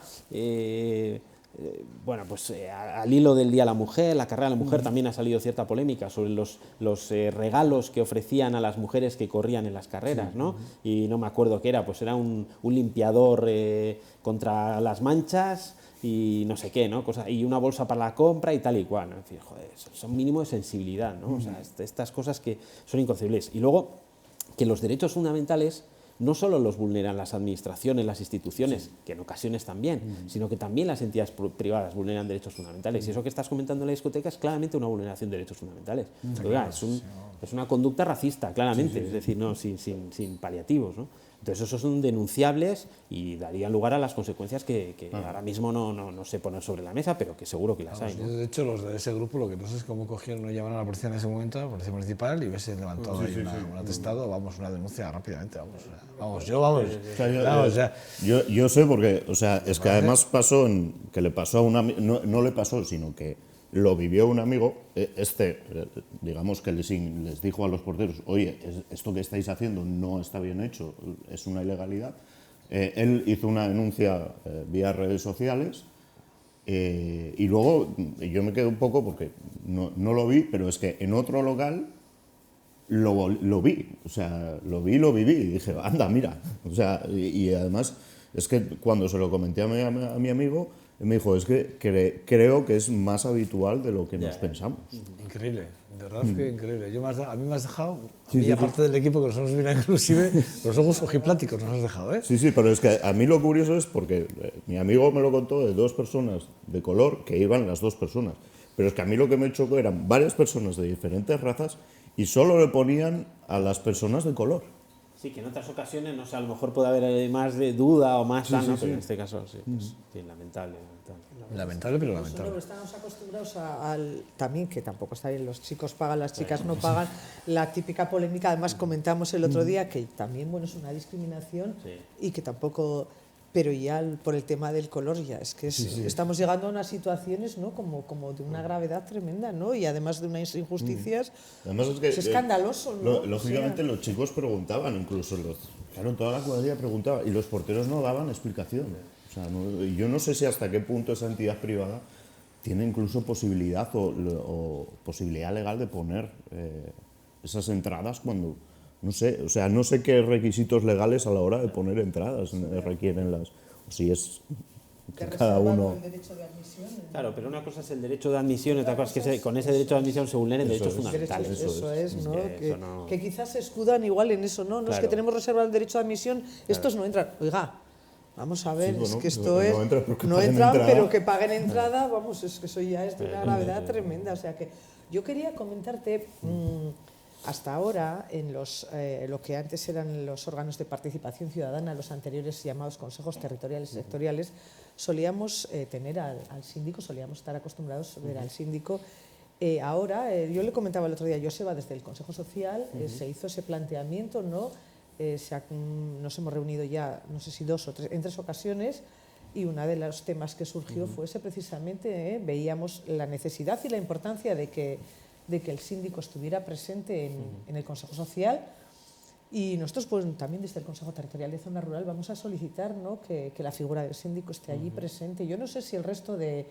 bueno, pues al hilo del Día de la Mujer, la carrera de la mujer, también ha salido cierta polémica sobre los regalos que ofrecían a las mujeres que corrían en las carreras, ¿no? Y no me acuerdo qué era, pues era un limpiador contra las manchas y no sé qué, ¿no? Y una bolsa para la compra y tal y cual, ¿no? En fin, joder, son mínimo de sensibilidad, ¿no? O sea, estas cosas que son inconcebibles. Y luego, que los derechos fundamentales no solo los vulneran las administraciones, las instituciones, que en ocasiones también, sino que también las entidades privadas vulneran derechos fundamentales. Y eso que estás comentando en la discoteca es claramente una vulneración de derechos fundamentales. Oiga, es una conducta racista, claramente, es decir, no, sin paliativos, ¿no? Entonces esos son denunciables y darían lugar a las consecuencias que ahora mismo no sé poner sobre la mesa, pero que seguro que las hay, ¿no? De hecho, los de ese grupo, lo que no sé es cómo cogieron o llamaron a la policía en ese momento, a la policía municipal, y hubiese levantado ahí un atestado, vamos, una denuncia rápidamente, Yo sé porque, o sea, es que además pasó que le pasó a un amigo, no le pasó, sino que lo vivió un amigo, digamos que les dijo a los porteros, oye, esto que estáis haciendo no está bien hecho, es una ilegalidad. Él hizo una denuncia vía redes sociales y luego yo me quedé un poco, porque no lo vi, pero es que en otro local lo vi, o sea, lo viví y dije, anda, mira, o sea, y además es que cuando se lo comenté a mi amigo, me dijo, es que creo que es más habitual de lo que nos pensamos. Increíble, de verdad que increíble. A mí me has dejado, y aparte del equipo que nos hemos mirado inclusive, los ojos ojipláticos nos has dejado, ¿eh? Sí, pero es que a mí lo curioso es porque mi amigo me lo contó de 2 personas de color, que iban las 2 personas, pero es que a mí lo que me chocó eran varias personas de diferentes razas y solo le ponían a las personas de color. Sí, que en otras ocasiones, no sé, a lo mejor puede haber más de duda o más, pero en este caso sí, lamentable. Lamentable, pero lamentable. Nosotros estamos acostumbrados también, que tampoco está bien, los chicos pagan, las chicas no pagan, la típica polémica, además comentamos el otro día que también, bueno, es una discriminación y que tampoco, pero ya por el tema del color ya, es que estamos llegando a unas situaciones, ¿no?, como de una gravedad tremenda, ¿no?, y además de unas injusticias, además es que, es escandaloso, ¿no? Lógicamente los chicos preguntaban, incluso claro, toda la cuadrilla preguntaba, y los porteros no daban explicación. O sea, yo no sé si hasta qué punto esa entidad privada tiene incluso posibilidad o posibilidad legal de poner esas entradas cuando, no sé, o sea, no sé qué requisitos legales a la hora de poner entradas requieren o si es que cada uno... El derecho de admisión, claro, pero una cosa es el derecho de admisión y otra cosa es que con ese derecho de admisión se vulneren derechos fundamentales. Eso es, ¿no? Que quizás se escudan igual en eso, ¿no? No es que tenemos reservado el derecho de admisión, estos no entran. Oiga, vamos a ver, es que esto es... No entran, pero que paguen entrada, vamos, es que eso ya es de una gravedad tremenda. O sea que yo quería comentarte... Hasta ahora, en lo que antes eran los órganos de participación ciudadana, los anteriores llamados consejos territoriales y sectoriales, solíamos tener al síndico, solíamos estar acostumbrados a ver al síndico. Ahora, yo le comentaba el otro día a Joseba, desde el Consejo Social, se hizo ese planteamiento, ¿no? Nos hemos reunido ya, no sé si 2 o 3, en 3 ocasiones, y uno de los temas que surgió fue ese precisamente, veíamos la necesidad y la importancia de que el síndico estuviera presente en el Consejo Social, y nosotros pues, también desde el Consejo Territorial de Zona Rural vamos a solicitar, ¿no?, que la figura del síndico esté allí presente. Yo no sé si el resto de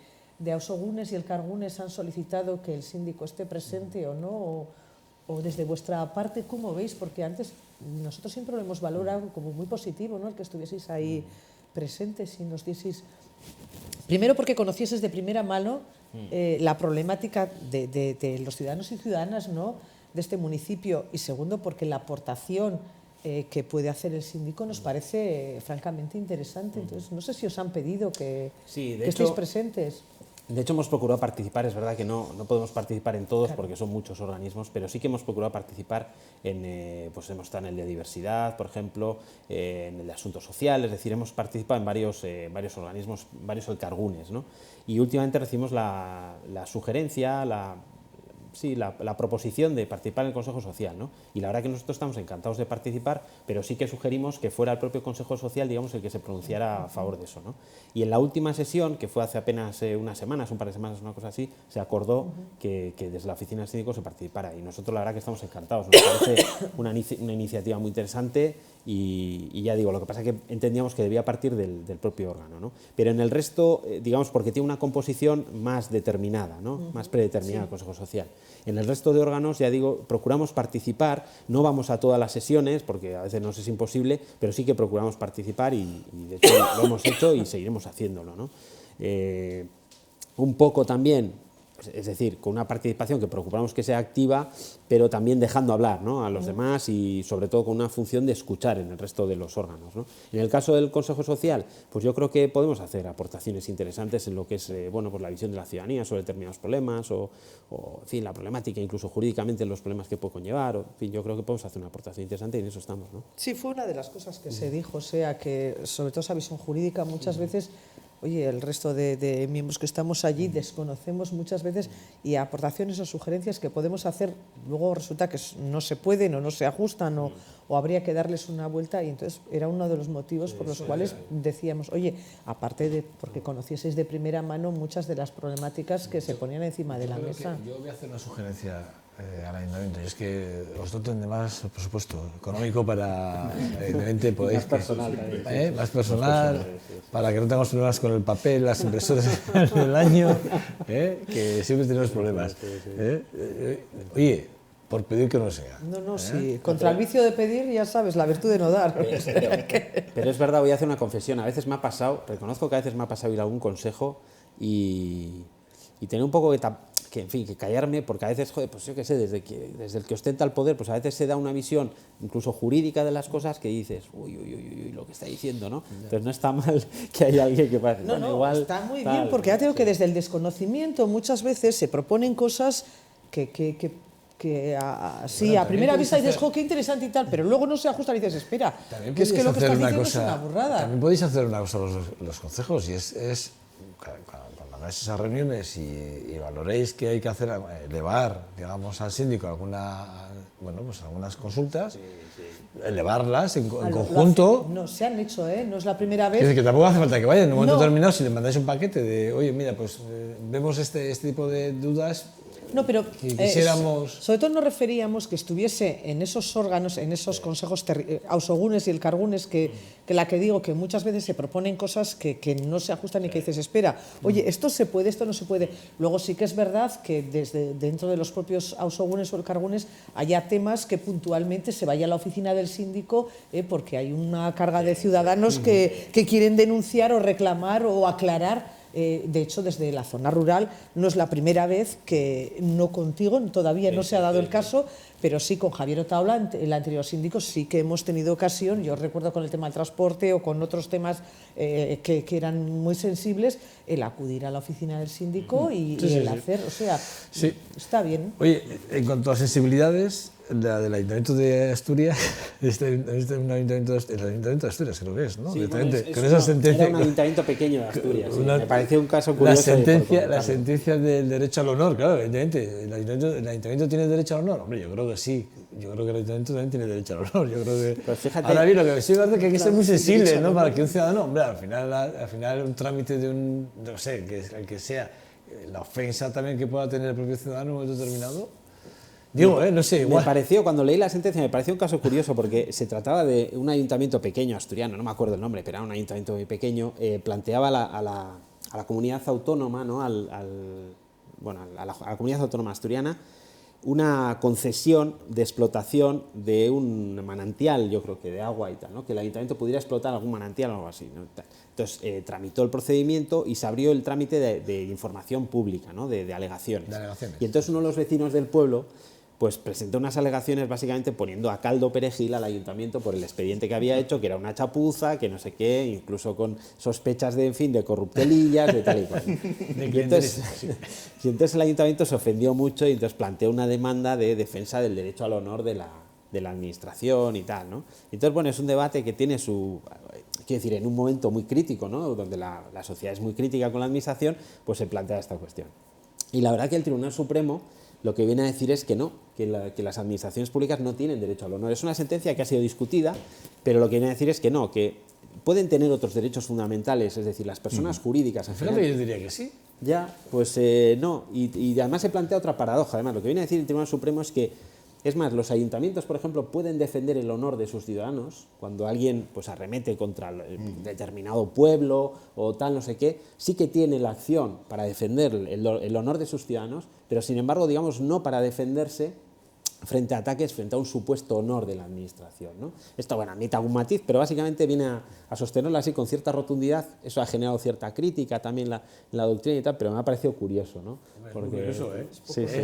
Ausogunes y Elkargunes han solicitado que el síndico esté presente o no, o desde vuestra parte, ¿cómo veis? Porque antes nosotros siempre lo hemos valorado como muy positivo, ¿no?, el que estuvieseis ahí presentes y nos dieseis... Primero porque conocieses de primera mano la problemática de los ciudadanos y ciudadanas, ¿no?, de este municipio, y segundo porque la aportación que puede hacer el síndico nos parece francamente interesante. Entonces, no sé si os han pedido que estéis presentes. De hecho, hemos procurado participar, es verdad que no podemos participar en todos porque son muchos organismos, pero sí que hemos procurado participar pues hemos estado en el de diversidad, por ejemplo, en el de asuntos sociales, es decir, hemos participado en varios organismos, varios elkargunes, ¿no? Y últimamente recibimos la sugerencia, la proposición de participar en el Consejo Social, ¿no? Y la verdad que nosotros estamos encantados de participar, pero sí que sugerimos que fuera el propio Consejo Social, digamos, el que se pronunciara a favor de eso, ¿no? Y en la última sesión, que fue hace apenas unas semanas, un par de semanas, una cosa así, se acordó que desde la oficina del síndico se participara, y nosotros la verdad que estamos encantados, nos parece una iniciativa muy interesante, y ya digo, lo que pasa es que entendíamos que debía partir del propio órgano, ¿no? Pero en el resto, digamos, porque tiene una composición más determinada, ¿no?, más predeterminada el Consejo Social. En el resto de órganos, ya digo, procuramos participar, no vamos a todas las sesiones, porque a veces nos es imposible, pero sí que procuramos participar y de hecho lo hemos hecho y seguiremos haciéndolo, ¿no? Un poco también es decir, con una participación que procuramos que sea activa, pero también dejando hablar, ¿no?, a los demás y sobre todo con una función de escuchar en el resto de los órganos, ¿no? En el caso del Consejo Social, pues yo creo que podemos hacer aportaciones interesantes en lo que es bueno, pues la visión de la ciudadanía sobre determinados problemas o en fin, la problemática, incluso jurídicamente los problemas que puede conllevar. En fin, yo creo que podemos hacer una aportación interesante y en eso estamos, ¿no? Sí, fue una de las cosas que se dijo, o sea, que sobre todo esa visión jurídica muchas veces... Oye, el resto de miembros que estamos allí desconocemos muchas veces y aportaciones o sugerencias que podemos hacer, luego resulta que no se pueden o no se ajustan o habría que darles una vuelta y entonces era uno de los motivos por los cuales decíamos, oye, aparte de porque conocieseis de primera mano muchas de las problemáticas que se ponían encima de la mesa. Yo voy a hacer una sugerencia al ayuntamiento, y es que os doten de más presupuesto económico para, evidentemente, podéis... Más personal también. Más personal, para que no tengamos problemas con el papel, las impresoras del año, que siempre tenemos problemas. Oye, por pedir que no sea. No, sí. Contra el vicio de pedir, ya sabes, la virtud de no dar. Pero es verdad, voy a hacer una confesión. A veces me ha pasado, reconozco que a veces me ha pasado ir a algún consejo y tener un poco en fin, que callarme, porque a veces, joder, pues yo qué sé, desde el que ostenta el poder, pues a veces se da una visión incluso jurídica de las cosas que dices, uy, lo que está diciendo, ¿no? Entonces no está mal que haya alguien que parece, no, igual... está muy bien, porque ya tengo que desde el desconocimiento muchas veces se proponen cosas que sí, a primera vista dices, qué interesante y tal, pero luego no se ajustan y dices, espera, que es que lo que estás diciendo es una burrada. También podéis hacer una cosa los consejos, y es cuando hagáis esas reuniones y valoréis que hay que hacer, elevar, digamos, al síndico algunas consultas, elevarlas en conjunto. No, se han hecho, no es la primera vez. Es decir, que tampoco hace falta que vayan, en un momento determinado, si le mandáis un paquete de, oye, mira, pues vemos este tipo de dudas. No, pero quisiéramos... sobre todo nos referíamos que estuviese en esos órganos, en esos consejos ausogunes y el cargunes, que la que digo, que muchas veces se proponen cosas que no se ajustan y que dices, espera, oye, esto se puede, esto no se puede. Luego sí que es verdad que desde dentro de los propios ausogunes o el cargunes haya temas que puntualmente se vaya a la oficina del síndico porque hay una carga de ciudadanos que quieren denunciar o reclamar o aclarar. De hecho, desde la zona rural no es la primera vez que, no contigo, todavía no se ha dado el caso, pero sí con Javier Otaola, el anterior síndico, sí que hemos tenido ocasión, yo recuerdo con el tema del transporte o con otros temas que eran muy sensibles, el acudir a la oficina del síndico y el hacer, o sea, está bien. Oye, en cuanto a sensibilidades, la del Ayuntamiento de Asturias, el Ayuntamiento de Asturias creo que es, ¿no? Sí, con esa sentencia, era un ayuntamiento pequeño de Asturias, me pareció un caso curioso. La sentencia del derecho al honor, claro, evidentemente, ¿el Ayuntamiento tiene derecho al honor? Hombre, yo creo que sí, yo creo que el Ayuntamiento también tiene derecho al honor, yo creo que... Pues fíjate, ahora bien, lo que sí es verdad que hay que ser muy sensible, ¿no? Para que un ciudadano, hombre, al final un trámite de un, no sé, que sea la ofensa también que pueda tener el propio ciudadano en un momento determinado. Digo, no sé, igual. Me pareció, cuando leí la sentencia, me pareció un caso curioso porque se trataba de un ayuntamiento pequeño asturiano, no me acuerdo el nombre, pero era un ayuntamiento muy pequeño, planteaba a la comunidad autónoma, ¿no? a la comunidad autónoma asturiana, una concesión de explotación de un manantial, yo creo que de agua y tal, ¿no? Que el ayuntamiento pudiera explotar algún manantial o algo así, ¿no? Entonces, tramitó el procedimiento y se abrió el trámite de información pública, ¿no? de alegaciones. Y entonces uno de los vecinos del pueblo pues presentó unas alegaciones básicamente poniendo a caldo perejil al ayuntamiento por el expediente que había hecho, que era una chapuza, que no sé qué, incluso con sospechas de, en fin, de corruptelillas, de tal y cual. Y entonces el ayuntamiento se ofendió mucho y entonces planteó una demanda de defensa del derecho al honor de la administración y tal, ¿no? Entonces, bueno, es un debate que tiene quiero decir, en un momento muy crítico, ¿no? Donde la sociedad es muy crítica con la administración, pues se plantea esta cuestión. Y la verdad que el Tribunal Supremo lo que viene a decir es que no, que las administraciones públicas no tienen derecho al honor. Es una sentencia que ha sido discutida, pero lo que viene a decir es que no, que pueden tener otros derechos fundamentales, es decir, las personas jurídicas. Fíjate, yo diría que sí. Ya, pues no, y además se plantea otra paradoja. Además, lo que viene a decir el Tribunal Supremo es que, es más, los ayuntamientos, por ejemplo, pueden defender el honor de sus ciudadanos cuando alguien pues arremete contra determinado pueblo o tal, no sé qué, sí que tiene la acción para defender el honor de sus ciudadanos, pero sin embargo, digamos, no para defenderse frente a ataques, frente a un supuesto honor de la administración, ¿no? Esto, bueno, necesita un matiz, pero básicamente viene a sostenerlo así con cierta rotundidad. Eso ha generado cierta crítica también en la doctrina y tal, pero me ha parecido curioso, ¿no? Porque curioso, ¿eh? Sí, sí.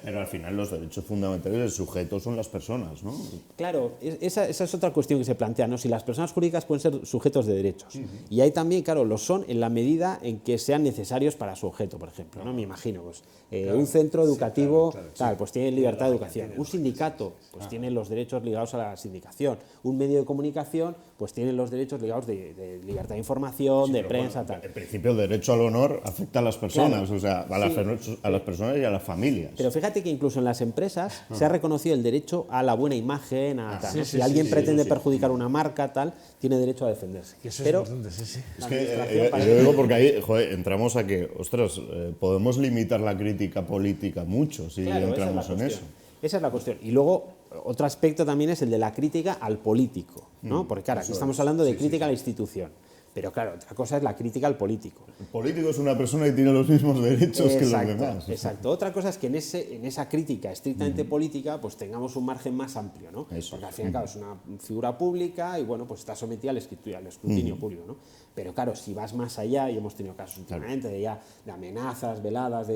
Pero al final los derechos fundamentales del sujeto son las personas, ¿no? Claro, esa es otra cuestión que se plantea, ¿no? Si las personas jurídicas pueden ser sujetos de derechos. Y ahí también, claro, lo son en la medida en que sean necesarios para su objeto, por ejemplo, ¿no? Me imagino, pues, un centro educativo, tal, pues tiene libertad de educación. Un sindicato, pues tiene los derechos ligados a la sindicación. Un medio de comunicación, pues tiene los derechos ligados de libertad de información, de prensa, tal. El principio del derecho al honor afecta a las personas, Claro. o sea, a las personas y a las familias. Pero fíjate que incluso en las empresas se ha reconocido el derecho a la buena imagen, a tal, ¿no? sí, Si alguien pretende sí. perjudicar una marca, tal, tiene derecho a defenderse. Y eso Pero es importante, sí, sí. Es que yo digo porque ahí, joder, entramos a que, ostras, podemos limitar la crítica política mucho si claro, entramos en eso. Esa es la cuestión. Y luego, otro aspecto también es el de la crítica al político, ¿no? Porque claro, aquí estamos hablando de crítica a la institución. Pero claro, otra cosa es la crítica al político. El político es una persona que tiene los mismos derechos que los demás. Exacto. Otra cosa es que en esa crítica estrictamente política pues tengamos un margen más amplio, ¿no? Eso. Porque al fin y al cabo es una figura pública y bueno, pues está sometida al escrutinio público, ¿no? Pero claro, si vas más allá, y hemos tenido casos últimamente de amenazas, veladas,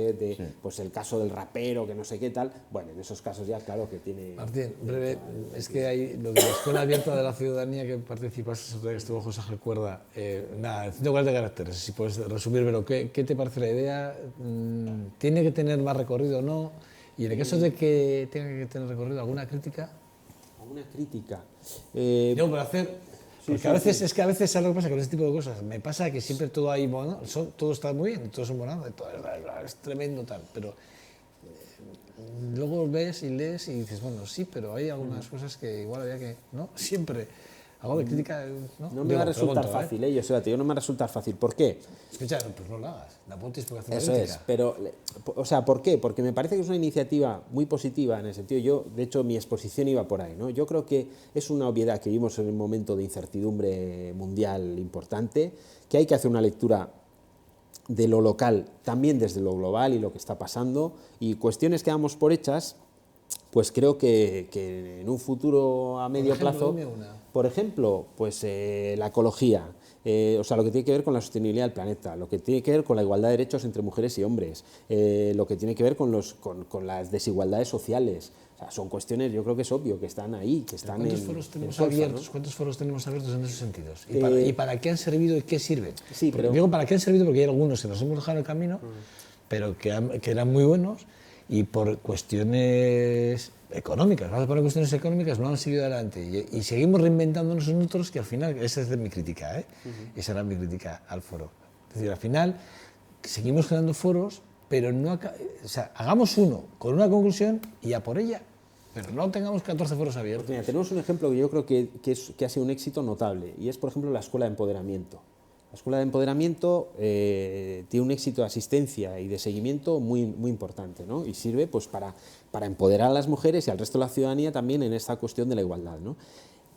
pues el caso del rapero, que no sé qué tal, bueno, en esos casos ya claro que tiene... Martín, breve, es que hay lo de la Escuela Abierta de la Ciudadanía que participaste, que estuvo José Ángel Cuerda, nada, 140 caracteres, si puedes resumírmelo, ¿qué te parece la idea? ¿Tiene que tener más recorrido o no? Y en el caso de que tenga que tener recorrido, ¿alguna crítica? ¿Alguna crítica? Digo, para hacer... Porque a veces, es que a veces, ¿sabes lo que pasa con este tipo de cosas? Me pasa que siempre todo ahí, bueno, todo está muy bien, todo son bonanza, todo es tremendo tal, pero luego ves y lees y dices, bueno, sí, pero hay algunas cosas que igual había que, ¿no? Siempre, algo de crítica, ¿no? No me va a resultar fácil, yo sé, no me va a resultar fácil. ¿Por qué? Escucha, pues no lo hagas, la apuntes porque hace Eso crítica. es, pero, o sea, ¿por qué? Porque me parece que es una iniciativa muy positiva en el sentido, de hecho, mi exposición iba por ahí, ¿no? Yo creo que es una obviedad que vivimos en un momento de incertidumbre mundial importante, que hay que hacer una lectura de lo local, también desde lo global y lo que está pasando, y cuestiones que damos por hechas, pues creo que en un futuro a medio plazo, por ejemplo, pues la ecología, o sea, lo que tiene que ver con la sostenibilidad del planeta, lo que tiene que ver con la igualdad de derechos entre mujeres y hombres, lo que tiene que ver con las desigualdades sociales. O sea, son cuestiones, yo creo que es obvio, que están ahí, que están ¿Cuántos foros tenemos abiertos? ¿No? ¿Cuántos foros tenemos abiertos en esos sentidos? ¿Y para qué han servido y qué sirven? Sí, pero... Digo, ¿para qué han servido? Porque hay algunos que nos hemos dejado en el camino, pero que eran muy buenos y por cuestiones económicas, vamos a poner cuestiones económicas, no han seguido adelante. Y seguimos reinventándonos nosotros, que al final, esa es mi crítica, esa era mi crítica al foro. Es decir, al final, seguimos generando foros, pero no, o sea, hagamos uno con una conclusión y a por ella, pero no tengamos 14 foros abiertos. Mira, tenemos un ejemplo que yo creo que ha sido un éxito notable, y es, por ejemplo, la Escuela de Empoderamiento. La Escuela de Empoderamiento tiene un éxito de asistencia y de seguimiento muy importante, ¿no? Y sirve pues, para empoderar a las mujeres y al resto de la ciudadanía también en esta cuestión de la igualdad, ¿no?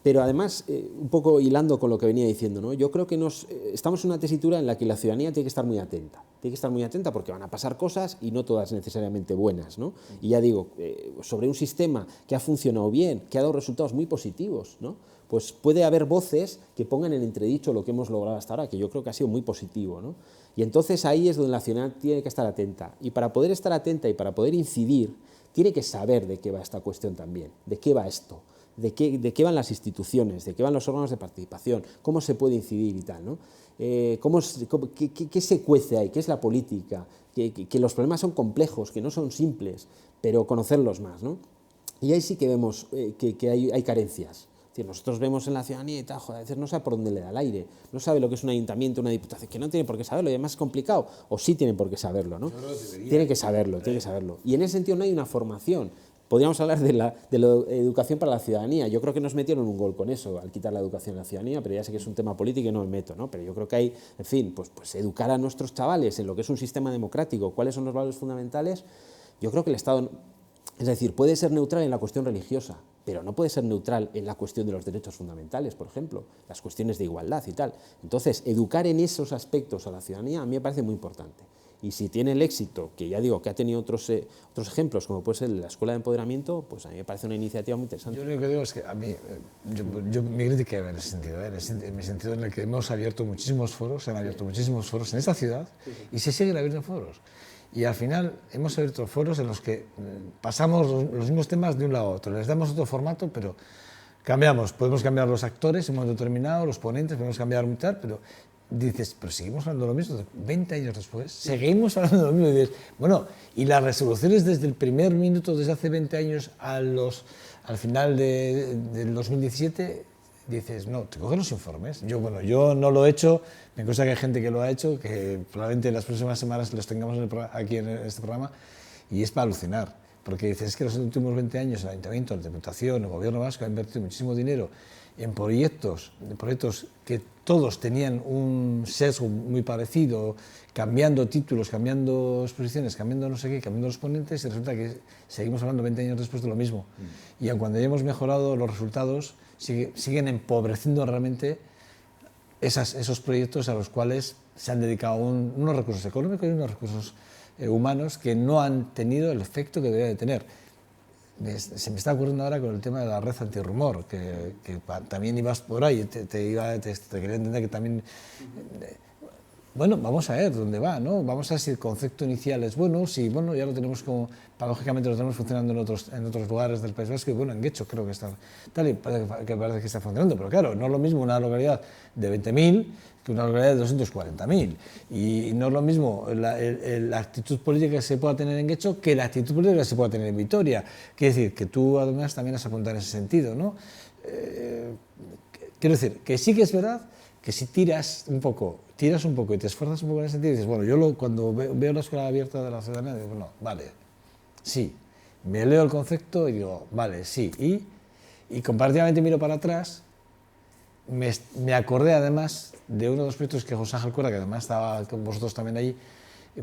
Pero además, un poco hilando con lo que venía diciendo, ¿no? Yo creo que estamos en una tesitura en la que la ciudadanía tiene que estar muy atenta. Tiene que estar muy atenta porque van a pasar cosas y no todas necesariamente buenas, ¿no? Y ya digo, sobre un sistema que ha funcionado bien, que ha dado resultados muy positivos, ¿no? Pues puede haber voces que pongan en entredicho lo que hemos logrado hasta ahora, que yo creo que ha sido muy positivo, ¿no? Y entonces ahí es donde la ciudadanía tiene que estar atenta. Y para poder estar atenta y para poder incidir, tiene que saber de qué va esta cuestión también, de qué va esto. De qué van las instituciones, de qué van los órganos de participación, cómo se puede incidir y tal, ¿no? ¿Qué se cuece ahí? ¿Qué es la política? Que los problemas son complejos, que no son simples, pero conocerlos más, ¿no? Y ahí sí que vemos que hay carencias. Es decir, nosotros vemos en la ciudadanía y tal, joder, a veces no sabe por dónde le da el aire, no sabe lo que es un ayuntamiento, una diputación, que no tiene por qué saberlo y además es complicado, o sí tienen por qué saberlo, ¿no? Tiene que saberlo. Y en ese sentido no hay una formación. Podríamos hablar de la educación para la ciudadanía. Yo creo que nos metieron un gol con eso, al quitar la educación a la ciudadanía, pero ya sé que es un tema político y no me meto, ¿no? Pero yo creo que hay, en fin, pues educar a nuestros chavales en lo que es un sistema democrático, cuáles son los valores fundamentales. Yo creo que el Estado, es decir, puede ser neutral en la cuestión religiosa, pero no puede ser neutral en la cuestión de los derechos fundamentales, por ejemplo, las cuestiones de igualdad y tal. Entonces, educar en esos aspectos a la ciudadanía a mí me parece muy importante. Y si tiene el éxito, que ya digo que ha tenido otros ejemplos, como puede ser la Escuela de Empoderamiento, pues a mí me parece una iniciativa muy interesante. Yo lo único que digo es que a mí, mi crítica en ese sentido, en el sentido en el que hemos abierto muchísimos foros, se han abierto muchísimos foros en esta ciudad y se siguen abriendo foros. Y al final hemos abierto foros en los que pasamos los mismos temas de un lado a otro, les damos otro formato, pero cambiamos, podemos cambiar los actores en un momento determinado, los ponentes, podemos cambiar un tal, pero dices, pero seguimos hablando de lo mismo, 20 años después, seguimos hablando de lo mismo, y dices, bueno, y las resoluciones desde el primer minuto, desde hace 20 años al final del 2017, dices, no, te coges los informes. Yo no lo he hecho, me consta que hay gente que lo ha hecho, que probablemente en las próximas semanas los tengamos aquí en este programa, y es para alucinar, porque dices, es que los últimos 20 años el Ayuntamiento, la Diputación, el Gobierno vasco ha invertido muchísimo dinero en proyectos que todos tenían un sesgo muy parecido, cambiando títulos, cambiando exposiciones, cambiando no sé qué, cambiando los ponentes, y resulta que seguimos hablando 20 años después de lo mismo. Y aun cuando hayamos mejorado los resultados, siguen empobreciendo realmente esos proyectos a los cuales se han dedicado unos recursos económicos y unos recursos humanos que no han tenido el efecto que debería de tener. Se me está ocurriendo ahora con el tema de la red antirrumor, que también ibas por ahí, te quería entender que también... Bueno, vamos a ver dónde va, ¿no? Vamos a ver si el concepto inicial es bueno, si bueno, ya lo tenemos como, paradójicamente lo tenemos funcionando en otros lugares del País Vasco, y bueno, en Guecho creo que está tal y que parece que está funcionando, pero claro, no es lo mismo una localidad de 20.000 que una localidad de 240.000, y no es lo mismo la actitud política que se pueda tener en Guecho que la actitud política que se pueda tener en Vitoria. Quiere decir que tú además también has apuntado en ese sentido, ¿no? Quiero decir que sí que es verdad que si tiras un poco y te esfuerzas un poco en ese sentido, dices, bueno, yo cuando veo la escuela abierta de la ciudadanía, digo, bueno, vale, sí, me leo el concepto y digo, vale, sí, y comparativamente miro para atrás, me acordé además de uno de los proyectos que José Ángel Cuerda, que además estaba con vosotros también allí,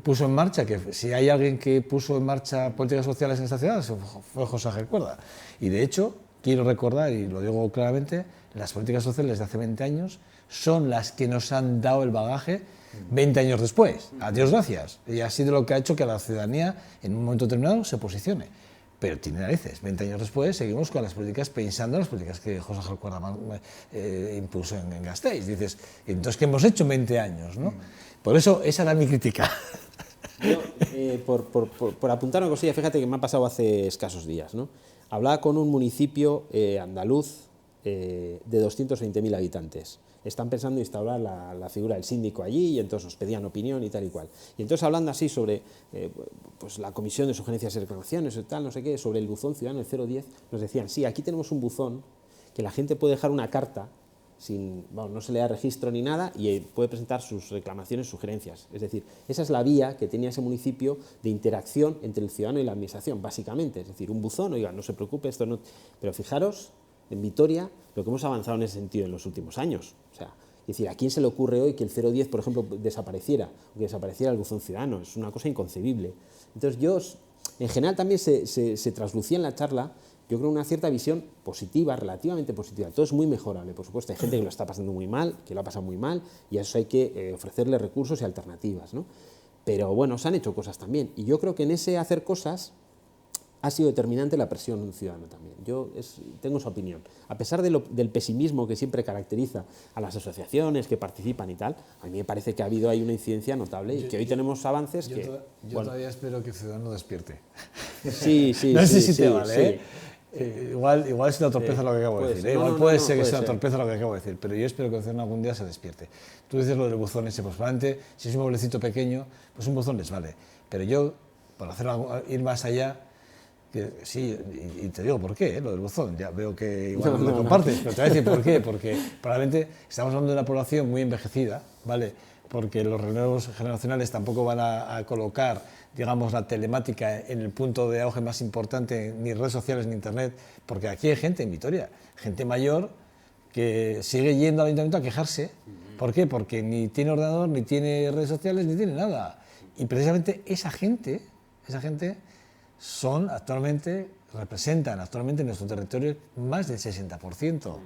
puso en marcha, que si hay alguien que puso en marcha políticas sociales en esta ciudad, fue José Ángel Cuerda. Y de hecho, quiero recordar, y lo digo claramente, las políticas sociales de hace 20 años son las que nos han dado el bagaje 20 años después. A Dios gracias. Y ha sido lo que ha hecho que la ciudadanía en un momento determinado se posicione. Pero tiene narices. 20 años después seguimos con las políticas, pensando en las políticas que José Ángel Cuerda impuso en Gasteiz. Dices, entonces, ¿qué hemos hecho en 20 años? ¿No? Por eso, esa era mi crítica. Yo, por apuntar una cosilla, fíjate que me ha pasado hace escasos días, ¿no? Hablaba con un municipio andaluz de 220.000 habitantes. Están pensando en instaurar la figura del síndico allí, y entonces nos pedían opinión y tal y cual. Y entonces, hablando así sobre pues la comisión de sugerencias y reclamaciones y tal, no sé qué, sobre el buzón ciudadano, el 010, nos decían, sí, aquí tenemos un buzón que la gente puede dejar una carta, no se le da registro ni nada, y puede presentar sus reclamaciones, sugerencias. Es decir, esa es la vía que tenía ese municipio de interacción entre el ciudadano y la administración, básicamente. Es decir, un buzón, oiga, no se preocupe, esto no... Pero fijaros, en Vitoria, lo que hemos avanzado en ese sentido en los últimos años. O sea, es decir, ¿a quién se le ocurre hoy que el 010, por ejemplo, desapareciera? O que desapareciera el buzón ciudadano. Es una cosa inconcebible. Entonces, en general también se traslucía en la charla, yo creo, una cierta visión positiva, relativamente positiva. Todo es muy mejorable, por supuesto. Hay gente que lo está pasando muy mal, que lo ha pasado muy mal, y a eso hay que ofrecerle recursos y alternativas, ¿no? Pero bueno, se han hecho cosas también. Y yo creo que en ese hacer cosas ha sido determinante la presión ciudadana también. Yo tengo esa opinión. A pesar del pesimismo que siempre caracteriza a las asociaciones que participan y tal, a mí me parece que ha habido ahí una incidencia notable y que hoy tenemos avances que... Yo todavía espero que el ciudadano despierte. Sí, sí, no sé sí, si te vale, sí. Igual es una torpeza lo que acabo de decir. Igual puede ser que sea una torpeza lo que acabo de decir, pero yo espero que el ciudadano algún día se despierte. Tú dices lo del buzón ese, pues probablemente, si es un pueblecito pequeño, pues un buzón les vale. Pero yo, para ir más allá, que sí, y te digo por qué, lo del buzón, ya veo que igual no lo compartes, pero te voy a decir por qué, porque probablemente estamos hablando de una población muy envejecida, ¿vale? Porque los relevos generacionales tampoco van a colocar, digamos, la telemática en el punto de auge más importante, ni redes sociales ni internet, porque aquí hay gente en Vitoria, gente mayor que sigue yendo al ayuntamiento a quejarse. ¿Por qué? Porque ni tiene ordenador, ni tiene redes sociales, ni tiene nada. Y precisamente esa gente representan actualmente en nuestro territorio más del 60%.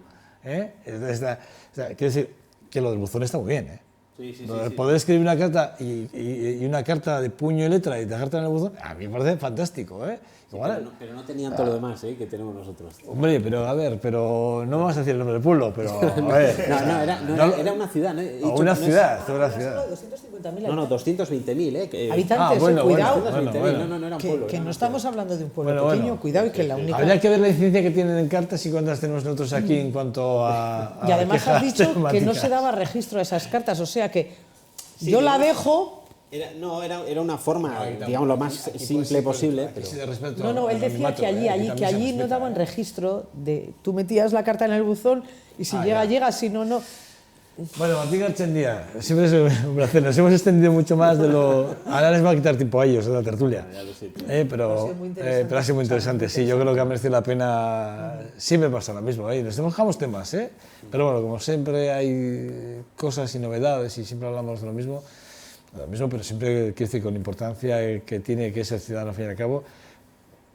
Quiero decir que lo del buzón está muy bien, Poder escribir una carta y una carta de puño y letra y dejarte en el buzón, a mí me parece fantástico, ¿eh? Sí, pero no tenían todo lo demás, que tenemos nosotros. Hombre, pero a ver, no vamos a decir el nombre del pueblo, pero a ver. Era una ciudad, ¿no? Una ciudad, toda una ciudad. 250.000 no, 220.000, habitantes, bueno, cuidado. No era un pueblo. Que no estamos hablando de un pueblo pequeño, cuidado, y que la única... Habría que ver la incidencia que tienen en cartas y cuántas tenemos nosotros aquí en cuanto a y además has dicho temáticas. que no se daba registro a esas cartas, o sea que yo la dejo... Era una forma, digamos, lo más simple posible. Pero... No, él decía que allí no daban registro de... Tú metías la carta en el buzón y si llega, si no, no... Bueno, Martín Garchendía, siempre es un placer. Nos hemos extendido mucho más de lo... Ahora les va a quitar tiempo a ellos, de la tertulia. Pero ha sido muy interesante. Sí, yo creo que ha merecido la pena. Siempre pasa lo mismo. Nos dejamos temas, pero bueno, como siempre hay cosas y novedades y siempre hablamos de lo mismo, pero siempre quiero decir con importancia que tiene que ser ciudadano al fin y al cabo.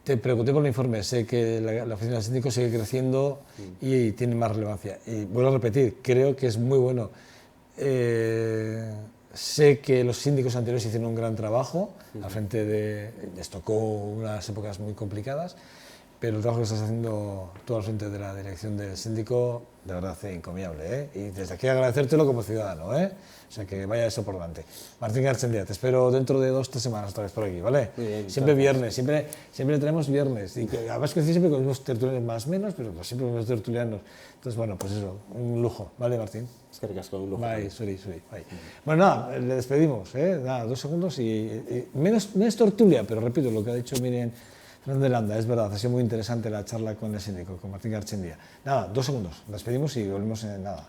Te pregunté por el informe, sé que la oficina del síndico sigue creciendo y tiene más relevancia. Y vuelvo a repetir, creo que es muy bueno. Sé que los síndicos anteriores hicieron un gran trabajo, al frente les tocó unas épocas muy complicadas, pero el trabajo que estás haciendo tú al frente de la dirección del síndico, de verdad, es encomiable. Y desde aquí agradecértelo como ciudadano, O sea, que vaya eso por delante. Martín Garchendía, te espero dentro de 2 o 3 semanas otra vez por aquí, ¿vale? Muy bien, siempre viernes, siempre tenemos viernes. Y además que siempre con unos tertulianos más o menos, pero siempre con unos tertulianos. Entonces, bueno, pues eso, un lujo, ¿vale, Martín? Es que ricasco, un lujo. Bye, sorry. Bye. Bueno, nada, le despedimos, Nada, 2 segundos y menos tertulia, pero repito lo que ha dicho Miriam Fernández de Landa, es verdad, ha sido muy interesante la charla con el síndico, con Martín Garchendía. Nada, 2 segundos, despedimos y volvemos en nada.